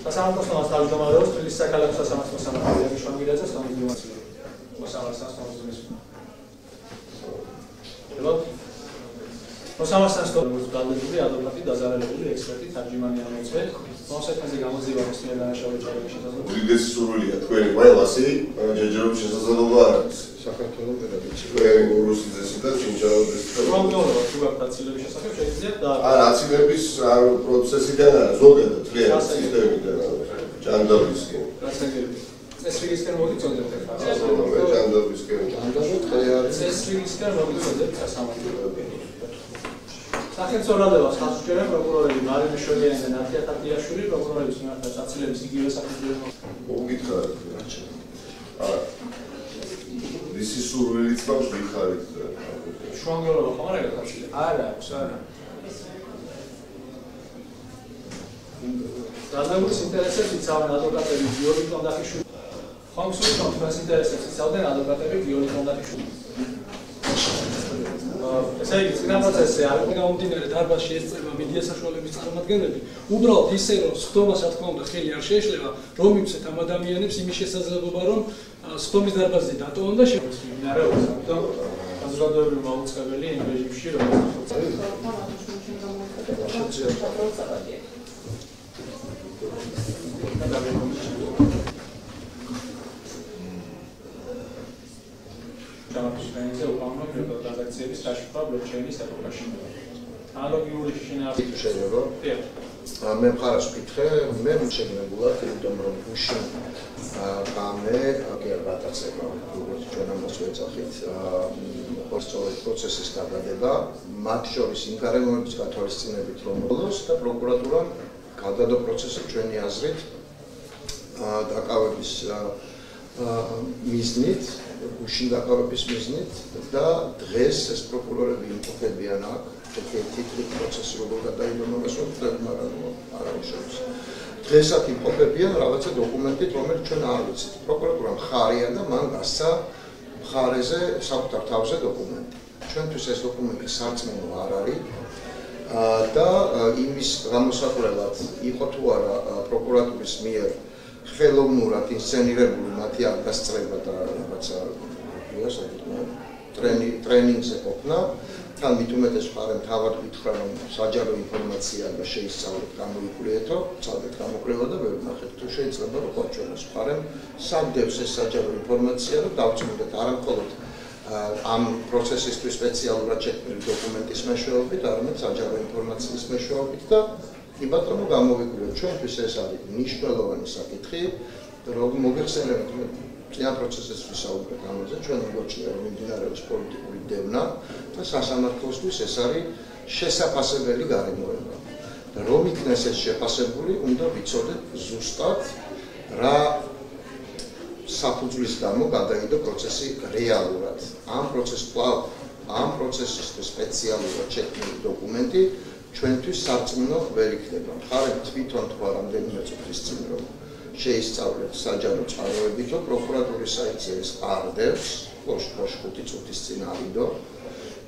სასამართლოს თავმჯდომარეობს თბილისის საქალაქო სასამართლოს სამართალიანი შვანგილაძე სტომიზმაცია. მოსამართლოს სტომიზმაცია. მოსამართლოს სტომიზმაცია ადვოკატი დაზარალებული ექსპერტი თარჯიმანი ამოწმე. მოსაქმეზე გამოძიება მოსმენად დანაშაულის ჩარევის შესაძლებლობა. უდიდესი სურვილია თქვენი ყველასი ჯერჯერობით შესაძლებლობა არ არის. საქართველოს პედაგოგიური უნივერსიტეტი და ჩინჩაოდეს. პროგნოზა თუ გაფაცილების შესახებ შეიძლება და აცილების პროცესიდან ზოგადად თლიანი სისტემიდან ჯანდაბისკენ. წესრიგისკენ მოგიწოდებთ ახლა. ჯანდაბისკენ. წესრიგისკენ მოგიწოდებთ სასამართლო. სახელმწიფოებრივ ხალხშერენ პროკურორები მარინა მიშველიანი და ნათია თათიაშვილი პროკურორების მიმართ აცილების იგივე სახელმწიფო მოგითხარით. ისი სურვილიც მაქვს ვიხარით. შვანგელობა ხომ არა გაკავშირებული? არა, არა. დაზამურის ინტერესებს იცავენ ადვოკატები გიორგი კონდახიშვილი. ხომსულის ინტერესებს იცავენ ადვოკატები გიორგი კონდახიშვილი. ესე იგი, წინა პროცესზე არ გამომდინარე დარბაზში ესწრება მედია საშუალების წარმომადგენლები, უბრალოდ ისე რომ სხდომას რა თქმა უნდა ხელი არ შეეშლება, რომ მივცეთ ამ ადამიანებს იმის შესაძლებლობა, რომ სხდომის დარბაზზე დატოვონ და შეგვიძლია. ამიტომ საზოგადოებრივი მაუწყებელი იმ რეჟიმში რომ გამარჯვენზე უკანონო ტრანზაქციების დაშიფრვა ბლოკჩეინის ეპოქაში. ანალოგიური შინაარსი შეიძლება. მე მხარს ვკითხე, მე შემეგულად, იმიტომ რომ უშინ გამე აგერბატაცება, როგორც ჩვენ ამას ვეძახით, პროცესის გადადება, მათ შორის იმ გარემოების გათვალისწინებით, რომ ბოლოს და პროკურატურამ გადადო პროცესი ჩვენი აზრით დაკავების მიზნით, უშინ დაკავების მიზნით და დღეს ეს პროკურორები იმყოფებიან აქ, თითქმის პროცესი როგორ გადაიდომებას ვთქვით, მაგრამ არა უშავს. დღეს აქ იმყოფებიან რაღაცა დოკუმენტით, რომელიც ჩვენ არ ვიცით. პროკურატურა მხარია და მან გასცა მხარეზე საკუთარ თავზე დოკუმენტი. ჩვენთვის ეს დოკუმენტი სარწმუნო არ არის და იმის გამოსაკვლელად იყო თუ არა პროკურატურის მიერ ხელოვნურად ინსცენირებული მათი აღგასწრება და რაღაცა ტრენინგზე ყოფნა, თან მით უმეტეს მხარემ თავად გითხრა, რომ საჯარო ინფორმაცია და შეისწავლეთ გამოიკვლიეთო, ცალკეთ გამოკვლევა და ვერ ვნახეთ, თუ შეიძლება რომ ყოველთვის მხარემ სამდევს ეს საჯარო ინფორმაცია და დავწმუნდეთ არამხოლოდ ამ პროცესისთვის სპეციალურად შექმნილი დოკუმენტის მეშვეობით, არამედ საჯარო ინფორმაციის მეშვეობით და კი ბატონო გამოვიკვლიოთ, ჩვენთვის ეს არის მნიშვნელოვანი საკითხი, რომ მოგეხსენებათ წინა პროცესის ვისაუბრეთ ამაზე, ჩვენ გვაჩნია რომ მიმდინარეობს პოლიტიკური დევნა და სასამართლოსთვის ეს არის შესაფასებელი გარემოება. და რომ იქნეს ეს შეფასებული, უნდა ვიცოდეთ ზუსტად რა საფუძვლის გამო გადაიდო პროცესი რეალურად. ამ პროცესისთვის სპეციალურად შექმნილი დოკუმენტი ჩვენთვის სარწმუნო ვერ იქნება. მხარემ თვითონ თქვა რამდენიმე წუთის წინ რომ შეისწავლეთ საჯარო წყაროებითო პროკურატურის საიტზე ეს არდევს, ლოშ 5 წუთის წინ ავიდო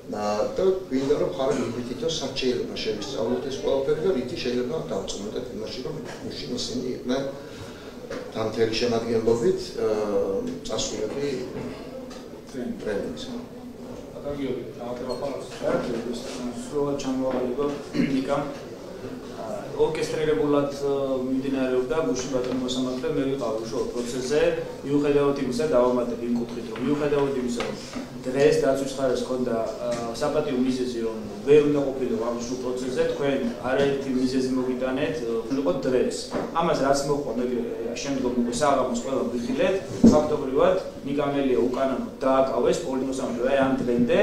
და გვინდა რომ მხარემ ვითითო სად შეიძლება შევისწავლოთ ეს ყველაფერი და რითი შეიძლება დავწმუნდეთ იმაში რომ უშინ ისინი იყვნენ დამთელი შემადგენლობით წასულები ტრენინგზე. გიორგი, ჩამოყრება ხოლმე. სრულად ჩამოაყალიბა ნიკამ ორკესტრირებულად მიმდინარეობდა გუშინ ბატონო მოსამართლე მე ვიყავი უშუალოდ პროცესზე მიუხედავად იმისა დავამატებ იმ კუთხით რომ მიუხედავად იმისა რომ დღეს დაცვის ხარეს ჰქონდა საპატიო მიზეზი რომ ვერ უნდა ყოფილიყო ამ სულ პროცესზე თქვენ არაერთი მიზეზი მოგიტანეთ იყო დღეს ამას რაც მოყვა მე შემდგომ უკვე საღამოს ყველა ვიხილეთ ფაქტობრივად ნიკამელია უკანონოდ დააკავეს პოლიტმოსამართლე ამ დღემდე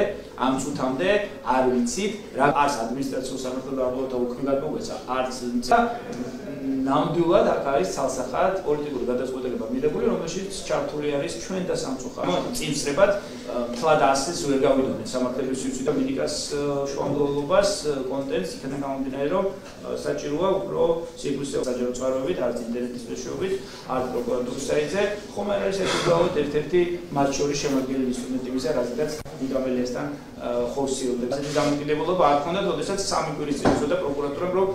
ამ წუთამდე არ ვიცით რა არც ადმინისტრაციულ სამართლებრივ არღვევათა უქმი გადმოგვეცა არც ნამდვილად აქ არის ცალსახად პოლიტიკური გადაწყვეტილება მიღებული რომელშიც ჩართული არის ჩვენ და სამწუხაროდ წინსრებად თლად ასეს ვერ გავიდოდნენ სამართლებრივ სივრცე და მინიკას შვანგლობას კონტენტს იქიდან გამომდინარე რომ საჭიროა უფრო სიგვისე საჯარო წყაროებით არც ინტერნეტის მეშვეობით არც პროკურატურის საიტზე ხომ არ არის ეს უბრალოდ ერთ-ერთი მათ შორის შემადგენელი ინსტრუმენტი მისა რაზეც მიკამელიასთან ხორციელდება. ეს დამოკიდებულება არ ქონდა, როდესაც 3 კვირის წინ იცოდა პროკურატურამ, რომ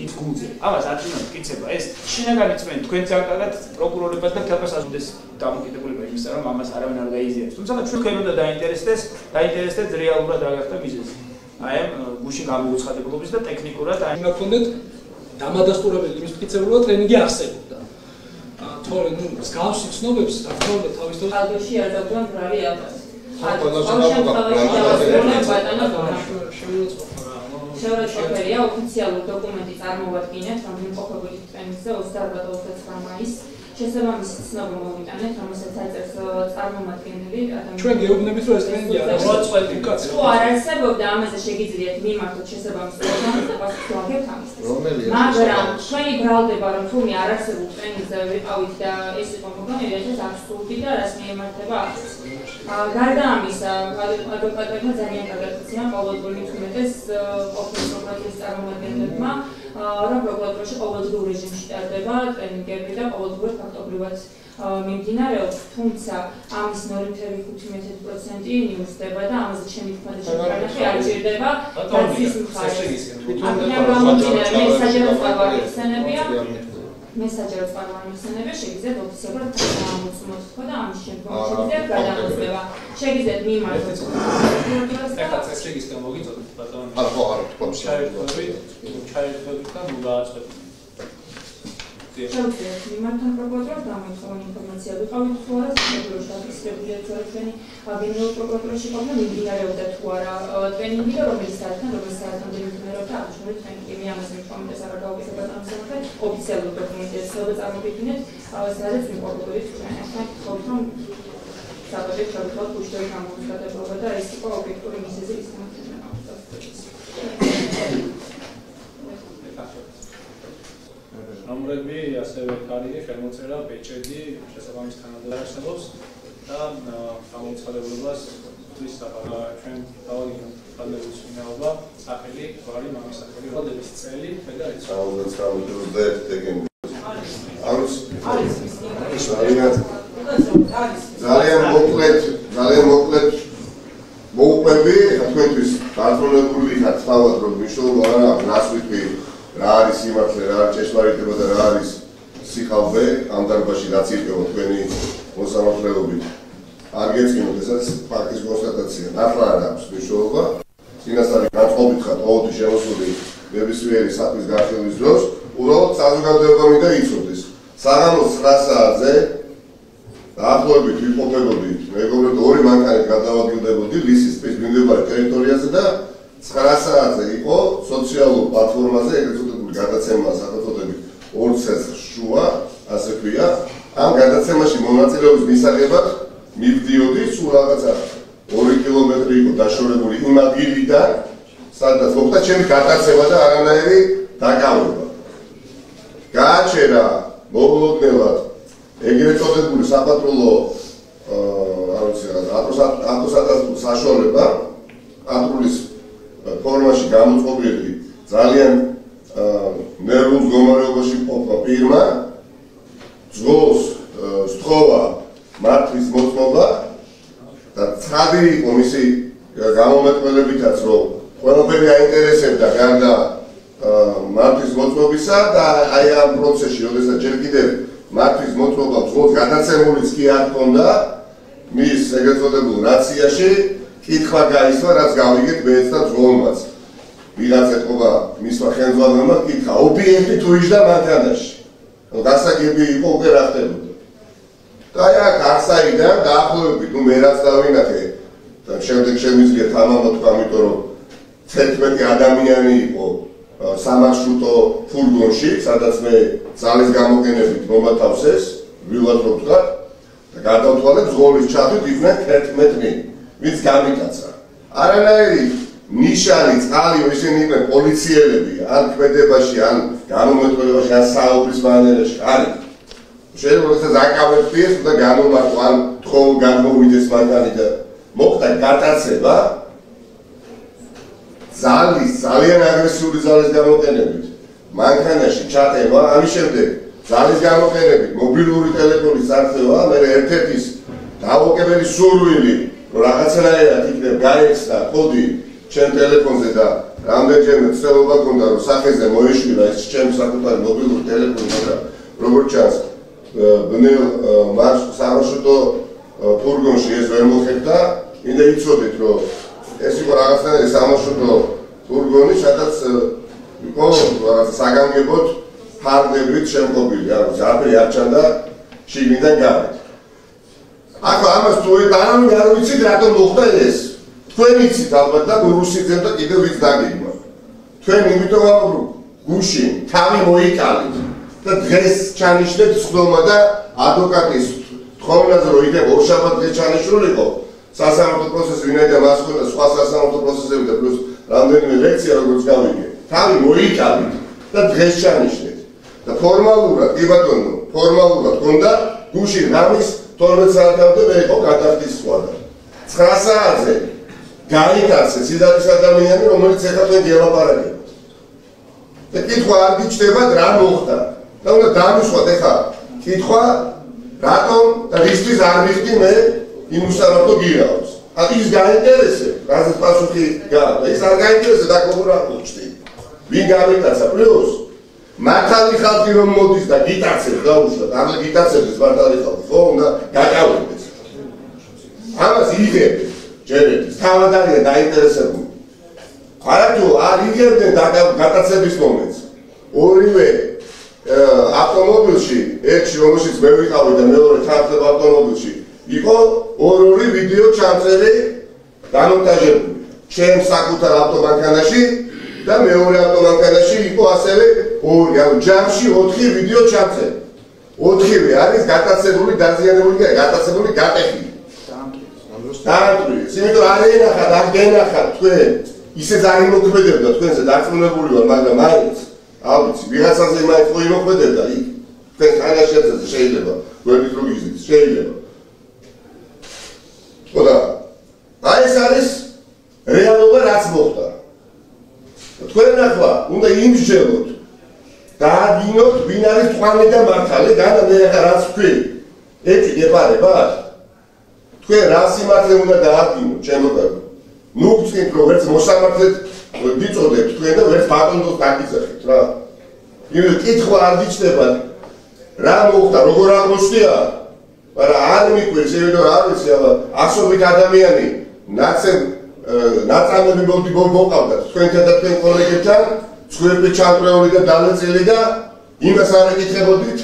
ის გულზე. ამას აწინოთ მტკიცება. ეს შინაგანი წმენ თქვენ ძალიან პროკურორებად და თელფას აზრდეს დამოკიდებულება იმისა, რომ ამას არავინ არ გაიზიარებს. თუმცა ჩვენ უნდა დაინტერესდეს რეალურად რა გახდა მიზეზი. აი ამ გუშინ გამოუცხადებულობის და ტექნიკურად აი უნდა გქონდეთ დამადასტურებელი იმის მტკიცებულება ტრენინგი არსებობდა. თორე ნუ მსგავსი ცნობებს რა თქმა უნდა თავისთავად ალბოში არ დაგვან ბრალი აბას. შეურაცხყოფილია ოფიციალური დოკუმენტი წარმოვადგინეთ, რომ იმყოფებოდი ტრენინგზე 28-29 მაისს შესაბამისი ცნობა მოვიტანეთ, რომელსაც აწერს წარმომადგენელი ადამიანები. ჩვენ გეუბნებით, რომ ეს ტრენინგი არ არის უკაცრავ. თუ არ არსებობდა, ამაზე შეგიძლიათ მიმართოთ შესაბამის პროგრამას და პასუხი ვაგებთ ამისთვის. მაგრამ ჩვენი ბრალდება, რომ თურმე არ არსებულ ტრენინგზე ვიყავით და ეს იყო მოგონილი, ეს აბსურდი და რას მიემართება აქ. გარდა ამისა, ადვოკატებმა ძალიან კარგად იციან ყოველდღიური მithumetes ყოფილი პროკურატურის წარმომადგენლებმა, რომ პროკურატურაში ყოველდღიურ რეჟიმში ტარდება ტრენინგები და ყოველდღიურად ფაქტობრივად მიმდინარეობს, თუმცა ამის 0.5% იუსტება და ამაზე ჩემი თქმა და შემოგარნახი არ ჭირდება დაცვის მხარეს. აქედან გამომდინარე, მე საჯარო წყაროახსენებია. მე საჯარო წყაროახსენებია, შეგიძლიათ ოფიციალურად გამოცემოთ და ამის შემდგომ შეგიძლიათ გადამოწმება. შეგიძლიათ მიმართოთ პროკურატურას. ეხლა წესრიგისგან მოგიწოდეთ ბატონო. არ თქვა ჩაერთვებით და მოგააწყვეტეთ. შევძლიათ მიმართონ პროკურატურას გამოიცხადა ინფორმაცია ვიყავით თუ არა საქართველოს დაგისრებულია ჩვენი გენერალურ პროკურატურაში ყოფნა მიმდინარეობდა თუ არა ტრენინგი და რომელიც საათამდე მიმდინარეობდა აღნიშნული ტრენინგი მე ამას მითხოვეთ არა გავაკეთებათ ამ საკითხს ოფიციალურ დოკუმენტაციაზე წარმოგიდგინეთ სადაც მიყოლებით ჩვენ ახლა ვთქვით რომ საბოლოოდ ჩავთვალოთ უშუალო გამოსადებობა და ეს იყო ობიექტური მიზეზი ის ამრები ასევე კარგი ხელმოწერა ბეჭედი შესაბამის თანადარ არსებობს და გამოცხადებლობას თვლის ჩვენ დავაგინოთ ვინაობა სახელი გვარი მამის სახელი როდების წელი და ძალიან მოკლედ მოუყვები თქვენთვის გაწოლებული ხართ თავად რომ მნიშვნელობა არა აქვს რას ვიტყვი რა არის სიმართლე, რა არის ჭეშმარიტება და რა არის სიხალვე ამ დარბაზში რაც ირკვევა თქვენი მოსამართლეობით. არ გეწინოთ, ესაც ფაქტის კონსტატაცია. ნახლა არ აქვს მნიშვნელობა. წინასწარი განწყობით ხართ ყოველთვის შემოსული ნებისმიერი საქმის განხილვის დროს, უბრალოდ საზოგადოება მინდა იცოდეს. საღამოს 9 საათზე დაახლოებით ვიმყოფებოდით, მეგობრებო, 2 მანქანით გადავადგილდებოდი ლისის ტბის მიმდებარე ტერიტორიაზე და 9 საათზე იყო სოციალურ პლატფორმაზე ეგრეთ წოდებული გადაცემა სახელწოდებით 2 ცეცხლ შუა, ასე ქვია. ამ გადაცემაში მონაწილეობის მისაღებად მივდიოდი სულ რაღაცა 2 კილომეტრი იყო დაშორებული იმ ადგილიდან, სადაც მოხდა ჩემი გადაცემა და არანაირი დაკავება. გააჩერა მოულოდნელად ეგრეთ წოდებული საპატრულო ატოსატასტულ საშუალება პატრულის ფორმაში გამოწყობილი ძალიან ნერვულ მდგომარეობაში მყოფ პირმა ძღოლს სთხოვა მართვის მოწმობა და ცხადი იყო მისი გამომეტყველებითაც რომ ყველაფერი აინტერესებდა გარდა მართვის მოწმობისა და აი ამ პროცესში როდესაც ჯერ კიდევ მართვის მოწმობა ძღოლს გადაცემულიც კი არ ჰქონდა მის ეგრეთ წოდებულ რაციაში კითხვა გაისვა, რაც გავიგეთ მეც და ძღოლმაც. ვიღაც ეთყობა მისვა ხელმძღვანელმა კითხა, ობიექტი თუ იჯდა მანქანაში. გასაგები იყო უკვე რა ხდებოდა. და აი აქ არსაიდან დაახლოებით, ნუ მე რაც დავინახე და შემდეგ შემიძლია თამამად თქვა, იმიტომ რომ 11 ადამიანი იყო სამარშრუტო ფურგონში, სადაც მე ძალის გამოყენებით მომათავსეს, ვილად რო ვთქვა და გადავთვალეთ ზღოლის ჩათვით იყვნენ 11. ვინც გამიკაცა. არანაირი ნიშანი, წყალი, ისინი იყვნენ პოლიციელები, ან ქმედებაში, ან გამომეტყველებაში, ან საუბრის მანერაში, არის. შეიძლება როდესაც აკავებს პირს და გამომართო, ან თხოვნ გამოვიდეს მანქანი და მოხდა გადაცემა ძალიან აგრესიული ძალის გამოყენებით. მანქანაში ჩატევა, ამის შემდეგ ძალის გამოყენებით, მობილური ტელეფონის წარსება, მე ერთ-ერთის დაუყებელი სურვილი რომ რაღაცნაირად იქნებ გაეცდა კოდი ჩემ ტელეფონზე და რამდენჯერმე ცდილობა გქონდა რომ სახეზე მოეშვილა ეს ჩემ საკუთარი მობილური ტელეფონი, მაგრამ როგორც ჩანს ბნელ სამარშრუტო ფურგონში ეს ვერ მოხერხდა. მინდა იცოდეთ რომ ეს იყო რაღაცნაირი სამარშრუტო ფურგონი, სადაც იყო რაღაც საგანგებოდ ფარდებით შემკობილი, ანუ ზაფხული არ ჩანდა შიგნიდან გარეთ. ახლა ამას თუ არ ვიცით რატომ მოხდა ეს. თქვენ იცით ალბათ და რუსიძემ და კიდევ ვინც დაგიგმა. თქვენ იმიტომ ვაუბრობთ გუშინ თავი მოიკალით და დღეს ჩანიშნეთ სხდომა და ადვოკატის თხოვნაზე რომ იქნება ორშაბათ დღეს ჩანიშნულიყო სასამართლო პროცესი ვინაიდან მას ხონდა სხვა სასამართლო პროცესები და პლუს რამდენიმე ლექცია როგორც გავიგე. თავი მოიკალით და დღეს ჩანიშნეთ. და ფორმალურად, კი ბატონო, ფორმალურად ქონდა გუშინ რამის 12 საათამდე მე იყო გადახდის სვადა. 9 საათზე გაიტაცეს სიდარის ადამიანი, რომელიც ეხლა თქვენ გელაპარაკებთ. და კითხვა არ გიჩნდებათ რა მოხდა. და უნდა დავისვათ ეხლა კითხვა რატომ და რისთვის არ ვიხდი მე იმ უსამართლო გირაოს. ის გაინტერესებს, რაზეც პასუხი გააქვს. ის არ გაინტერესებს და კოგურა გუჩდი. ვინ გავიტაცა პლუს მართალი ხალხი რომ მოდის და გიტაცებს დაუშვათ, ამლა გიტაცებს მართალი ხალხი, ხო, უნდა გაკავებდეს. ამას იღებთ, ჯერეთის, თავად არიან დაინტერესებული. არათუ არ იღებდნენ გატაცების მომენტს. ორივე ავტომობილში, ერთში რომელშიც მე ვიყავი და მეორე თანხლებ ავტომობილში, იყო ორი ვიდეო ჩამწერი დამონტაჟებული. ჩემ საკუთარ ავტომანქანაში და მეორე ავტომანქანაში იყო ასევე ორი, ანუ ჯამში 4 ვიდეო ჩამწერი. 4-ვე არის გატაცებული, დაზიანებული და გატაცებული გატეხილი. დაამტვირეს. იმიტომ არ ენახათ, არ გენახათ თქვენ. ისე ძალიან მოქმედებდა თქვენზე დარწმუნებული ვარ, მაგრამ მაინც ავიცი, ვიღაცაზე მაინც ხო იმოქმედებდა იქ. თქვენ ხანაშიაცაზე შეიძლება, გვერდით რო გიზით, შეიძლება. ხოდა, აი ეს არის რეალობა რაც მოხდა. თქვენ ახლა უნდა იმსჯელოთ დაადგინოთ ვინ არის თვალე და მართალი და მე ახლა რაც ვქვი ეჭი გეპარება თქვენ რა სიმართლე უნდა დაადგინოთ ჩემო კარგო ნუ გწინთ რომ ვერც მოსამართლედ ვიწოდებთ თქვენ და ვერც ბატონოს დაგიძახით რა იმიტომ კითხვა არ გიჩნდებათ რა მოხდა როგორ აღმოჩნდა მაგრამ არ მიყვეს იმიტომ არ ვიცი აბა ასობით ადამიანი ნაწამები მოყავდათ თქვენთან და თქვენ კოლეგებთან ცხვირები ჩამწრეული და დანაწილი და იმას არ ეკითხებოდით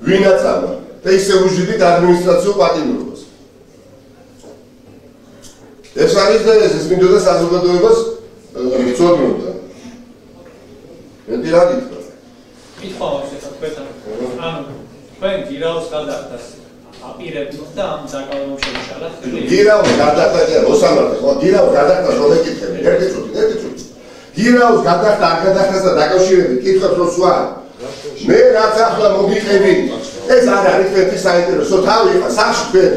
ვინ აწამა და ისე უშვიდით ადმინისტრაციულ პატიმრობას. ეს არის და ეს მინდოდა საზოგადოებას წოდნოდა. მეტი რა გითხრა? კითხვა აქვს ეხლა თქვენთან. ანუ თქვენ გირაოს გადახდას აპირებთ და ამ საკალმეში შეშალათ. გირაოს გადახდა მოსამართლე ხო გირაოს გადახდა რომ ეკითხები. ერთი წუთი. გირაოს გადახდა არ გადახდასთან დაკავშირებით კითხვებს რო სვა. მე რაც ახლა მოგიყევი ეს არ არის თქვენი საინტერესო თავი ხა სახში თქვენ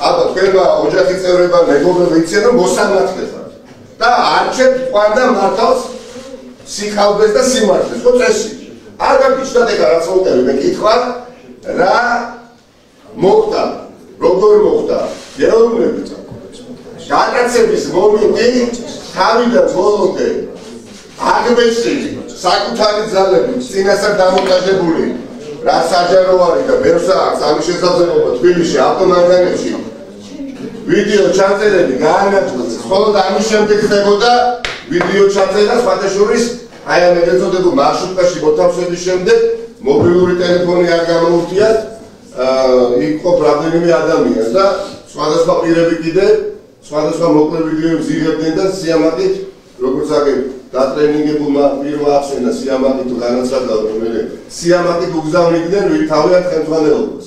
ალბათ თქვენმა ოჯახის წევრებმა მეგობრებმა იციან რომ მოსამართლე ხართ და არჩევთ ყვანდა მართავს სიხალბეს და სიმართლეს ხო წესი არ გაგიჩნდათ ეხლა რაც მოვყევი მე კითხვა რა მოხდა როგორ მოხდა გეუბნებით გადაცემის მომენტი თავიდან ბოლომდე აგბეში საკუთარი ძალები წინასწარ დამონტაჟებული რა საჯარო არის და ბევრსა აქვს ამის შესაძლებლობა თბილისში ავტომანქანებში ვიდეო ჩაწერები გაანაწილეს მხოლოდ ამის შემდეგ ხდებოდა ვიდეო ჩაწერა სხვადასხვის აი ამ ეწოდებულ მარშრუტკაში მოთავსების შემდეგ მობილური ტელეფონი არ გამოუხდიათ იქ ყოფ რამდენიმე ადამიანს და სხვადასხვა პირები კიდე სხვადასხვა მოკლე ვიდეოებს იღებდნენ და სიამაყით როგორც აგერ დატრენინგებულმა პირმა ახსენა სიამაყით განაცხადა რომ მე სიამაყით უგზავნიდნენ თავიანთ ხელმძღვანელობას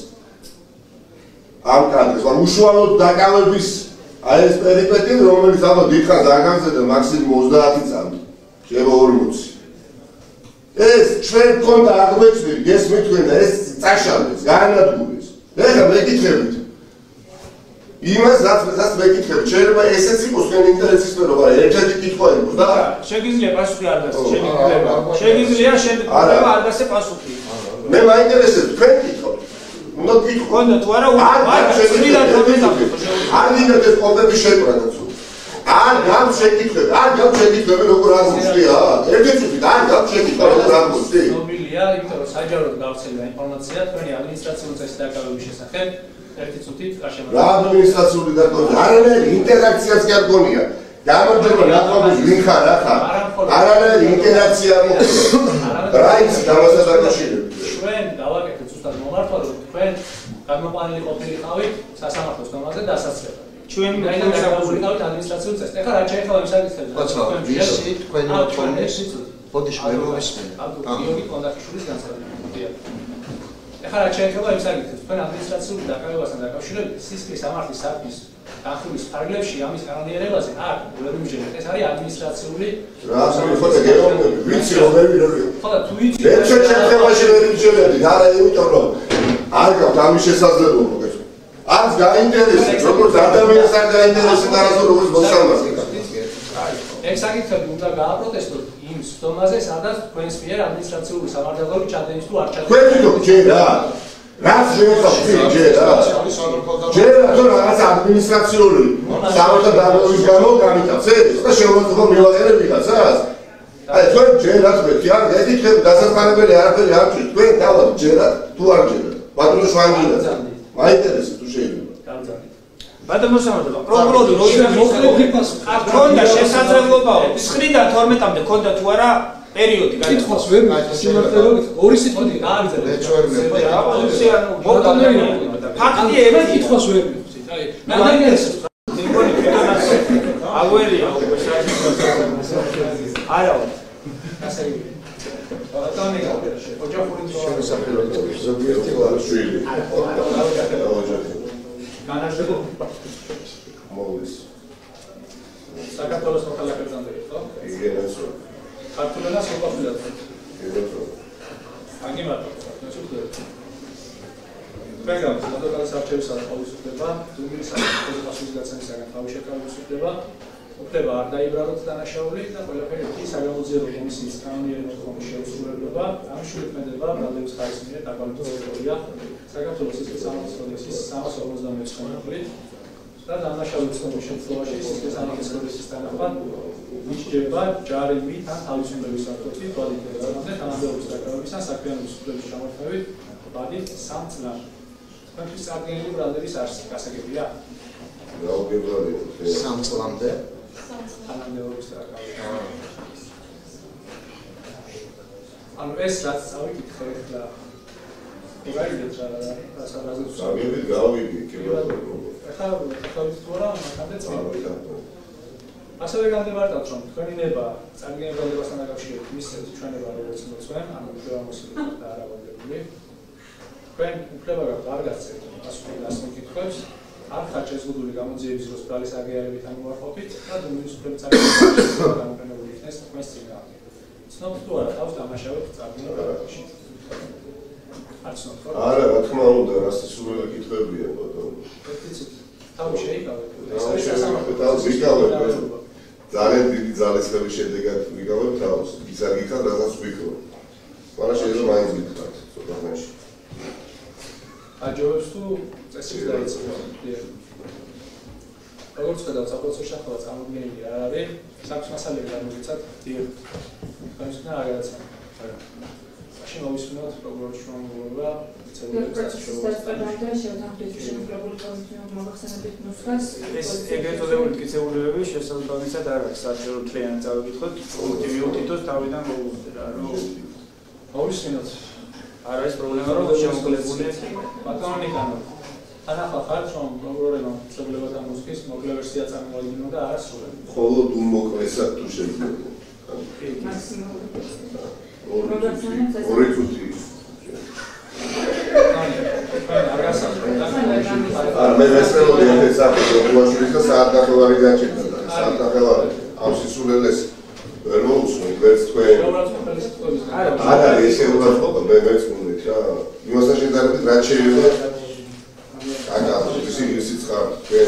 ამ კადრს ვარ უშუალოდ დაკავების აი ეს პერიპეტი რომელიც ალბათ დიდხანს არ გაგზავნა მაქსიმუმ 30 წამი შეიძლება 40 ეს ჩვენ გქონდა აღმოჩენილი გესმით თქვენ და ეს წაშალდეს განადგურეს ეხლა მეკითხებით იმას რაც მეკითხებით შეიძლება ესეც იყოს თქვენი ინტერესის სფერო მაგრამ ერთ-ერთი კითხვა იყო და შეგიძლია პასუხი არ დასე შეგიძლია შეგიძლია არ დასე პასუხი მე მაინტერესებს თქვენ კითხავთ უნდა გითხო. კონდა თუ არა არ მინდათ ეს კონტენტი შეკრა და თუ. არ გამშეკითხებ, როგორ არ მოხდია? ერთი წუთით არ გამშეკითხებ, როგორ არ მოხდი? ნობილია, იმიტომ რომ საჯაროდ გავრცელდა ინფორმაცია თქვენი ადმინისტრაციული წესის დაკავების შესახებ. ერთი წუთით არ შემოგვიყვება. რა ადმინისტრაციული დაკავება? არანაირი ინტერაქციაც კი არ გონია. გამარჯობა, ნახავთ ვინ ხარ, რა ხარ? არანაირი ინტერაქცია არ მოხდა. რა ის დამასა დაკავშირებით? ჩვენ დავაკეთეთ ზუსტად მომართვა, რომ თქვენ გამოყვანილი ყოფილიყავით სასამართლოს დონეზე დასაცრებად. ჩვენ გავიყავით ადმინისტრაციულ წესს. ეხლა რა შეიძლება იმ საკითხებზე? კაცო, ვისი თქვენი მოთხოვნები? ბოდიში მე მოვისმენ. გიორგი კონდაქიშვილის განცხადება. ეხლა რა შეიძლება იმ საკითხებზე? თქვენ ადმინისტრაციული დაკავებასთან დაკავშირებით სისხლის სამართლის საქმის დახურვის ფარგლებში ამის კანონიერებაზე არ ვერ მივიჯერეთ. ეს არის ადმინისტრაციული რა ხოთა გეუბნები, ვიცი რომ ვერ ვირო. ხოდა თუ იცი ერთ შემთხვევაში ვერ მივიჯერეთ, არა იმიტომ რომ არ გაქვს ამის შესაძლებლობა მოგეცო. არც გაინტერესებს, როგორც ადამიანს არ გაინტერესებს არასდროს როგორც მოსამართლეს. ეს საკითხები უნდა გააპროტესტოთ იმ სხდომაზე, სადაც თქვენს მიერ ადმინისტრაციული სამართლებრივი ჩადენის თუ არ ჩადენის. თქვენ თვითონ ჯერა რაც შევეხავთ ჯერა თუ რაღაც ადმინისტრაციული სამართლებრივი გამო გამიტავს ეს და შემოძღვა მივაყენებ ვიღაცას. აი თქვენ ჯერათ მეტი არ გეკითხები დასახმარებელი არაფერი არ ჭირს თქვენ თავად ჯერათ თუ არ ჯერათ ბატონო შვანგილაძე მაინტერესებს თუ შეიძლება ბატონო სამართლებრივი პროკურორი ქონდა შესაძლებლობაო 9-დან 12-მდე ქონდა თუ არა პერიოდი კითხავს ვერ სიმართლეობით ორი სიტყვით გააგზავნე ფაქტი ერთი კითხავს ვერ მივხვდით აი მაინტერესებს აგვერია არა ასე ბატონი ოჯახური შემოსახელებელი ზოგიერთი ვარშვილი განაშენო მოვლის საქართველოს მოქალაქეებთან ხო? იგენაცო ქართულენას მოყოლად. იგენაცო აგიმატო, ნაცნობად. პროგრამა საქართველოს არჩევის თავისუფლება, ზუგდიდის სახელმწიფოს გაცემისაგან თავის შეთავაზება, უფლება არ დაიბრალოთ დანაშაული და ყველაფერი ის საგამოძიებო კომისიის კანონიერი მოთხოვნის შეუსრულებლობა, ამის შეთქმულება ბრალდების ხარის მიერ დაკავშირებულია საქართველოს სისხლის სამართლის კოდექსის 359 და დანაშაულის შემთხვევაში სისხლის სამართლის კოდექსის თანახმად მისჯება ჯარიმით ან თავისუფლების საფრთხით ბადიტებამდე თანამდებობის დაკავებისთან საქმიანობის უფლების ჩამოყალიბებით ბადით 3 წლად. თქვენთვის წარდგენილი ბრალდების არსი გასაგებია? გაუგებრალია 3 წლამდე თანამდებობის დაკავება. ანუ ეს რაც წავიკითხე ახლა გაიგეთ რა სადაზეც სამივით გავიგე კი ბატონო. ახლა თქვით თუ არა მაგამდე წავიდა. ასევე განდებარდათ რომ თქვენი ნება წარდგენილ ბრალდებასთან დაკავშირებით მისცემთ ჩვენება როგორც მოწვენ, ანუ უბრალოდ და არავადებული. თქვენ უფლება გაქვთ არ გასცემთ ასეთი დასმოკითხვებს, არ ხართ შეზღუდული გამოძიების დროს ბრალის აღიარებით ან უარყოფით და დუმილის უფლების წარდგენის გამოყენებული იქნეს თქვენს წინააღმდეგ. ცნობთ თუ არა თავს დამაშავებთ წარდგენილ ბრალდებაში? არ ცნობთ ხო? არა, რა თქმა უნდა, რასისულელი კითხვებია ბატონო. თავი შეიკავეთ. ძალიან დიდი ძალისხმევის შედეგად ვიგავებ თავს. ის არ გიქხათ რაღაც ვიქრო. მაგრამ შეიძლება მაინც გიქხათ ცოტა ხანში. აჯობებს თუ წესით დაიწყოს. როგორც ხედავთ, საპროცესო შეხება წარმოქმნილი არ არის. საქმის მასალები გამოგიცათ დიახ. თქვენს უნდა აღიაროთ. მაშინ მოვისმინოთ პროგრამის შემოგვიყვება ეს ეგრეთ წოდებული მტკიცებულებები შესაძლებლობისად არ არის საჭირო მთლიანად წავიკითხოთ პუნქტი მიუთითოს თავიდან მოგვიწერა რომ მოვისმინოთ არ არის პრობლემა რომ შემოკლებული ბატონო ნიკანო ანახა ხართ რომ პროგრამა მშობლებათა მუსიკის მოკლე ვერსია წარმოადგინო და არა სრულად მხოლოდ უმოკლესად თუ შეიძლება ორი წუთი არ მე მესწრებოდი ეს საფრთხე და საათნახევარი გაჩერდა და საათნახევარი ამ სისულელეს ვერ მოусმენ ვერც თქვენ არა ესე უბრალოდ მე მეცმუნდით რა იმასთან შედარებით რაც შეიძლება აკა ისიც ხარ თქვენ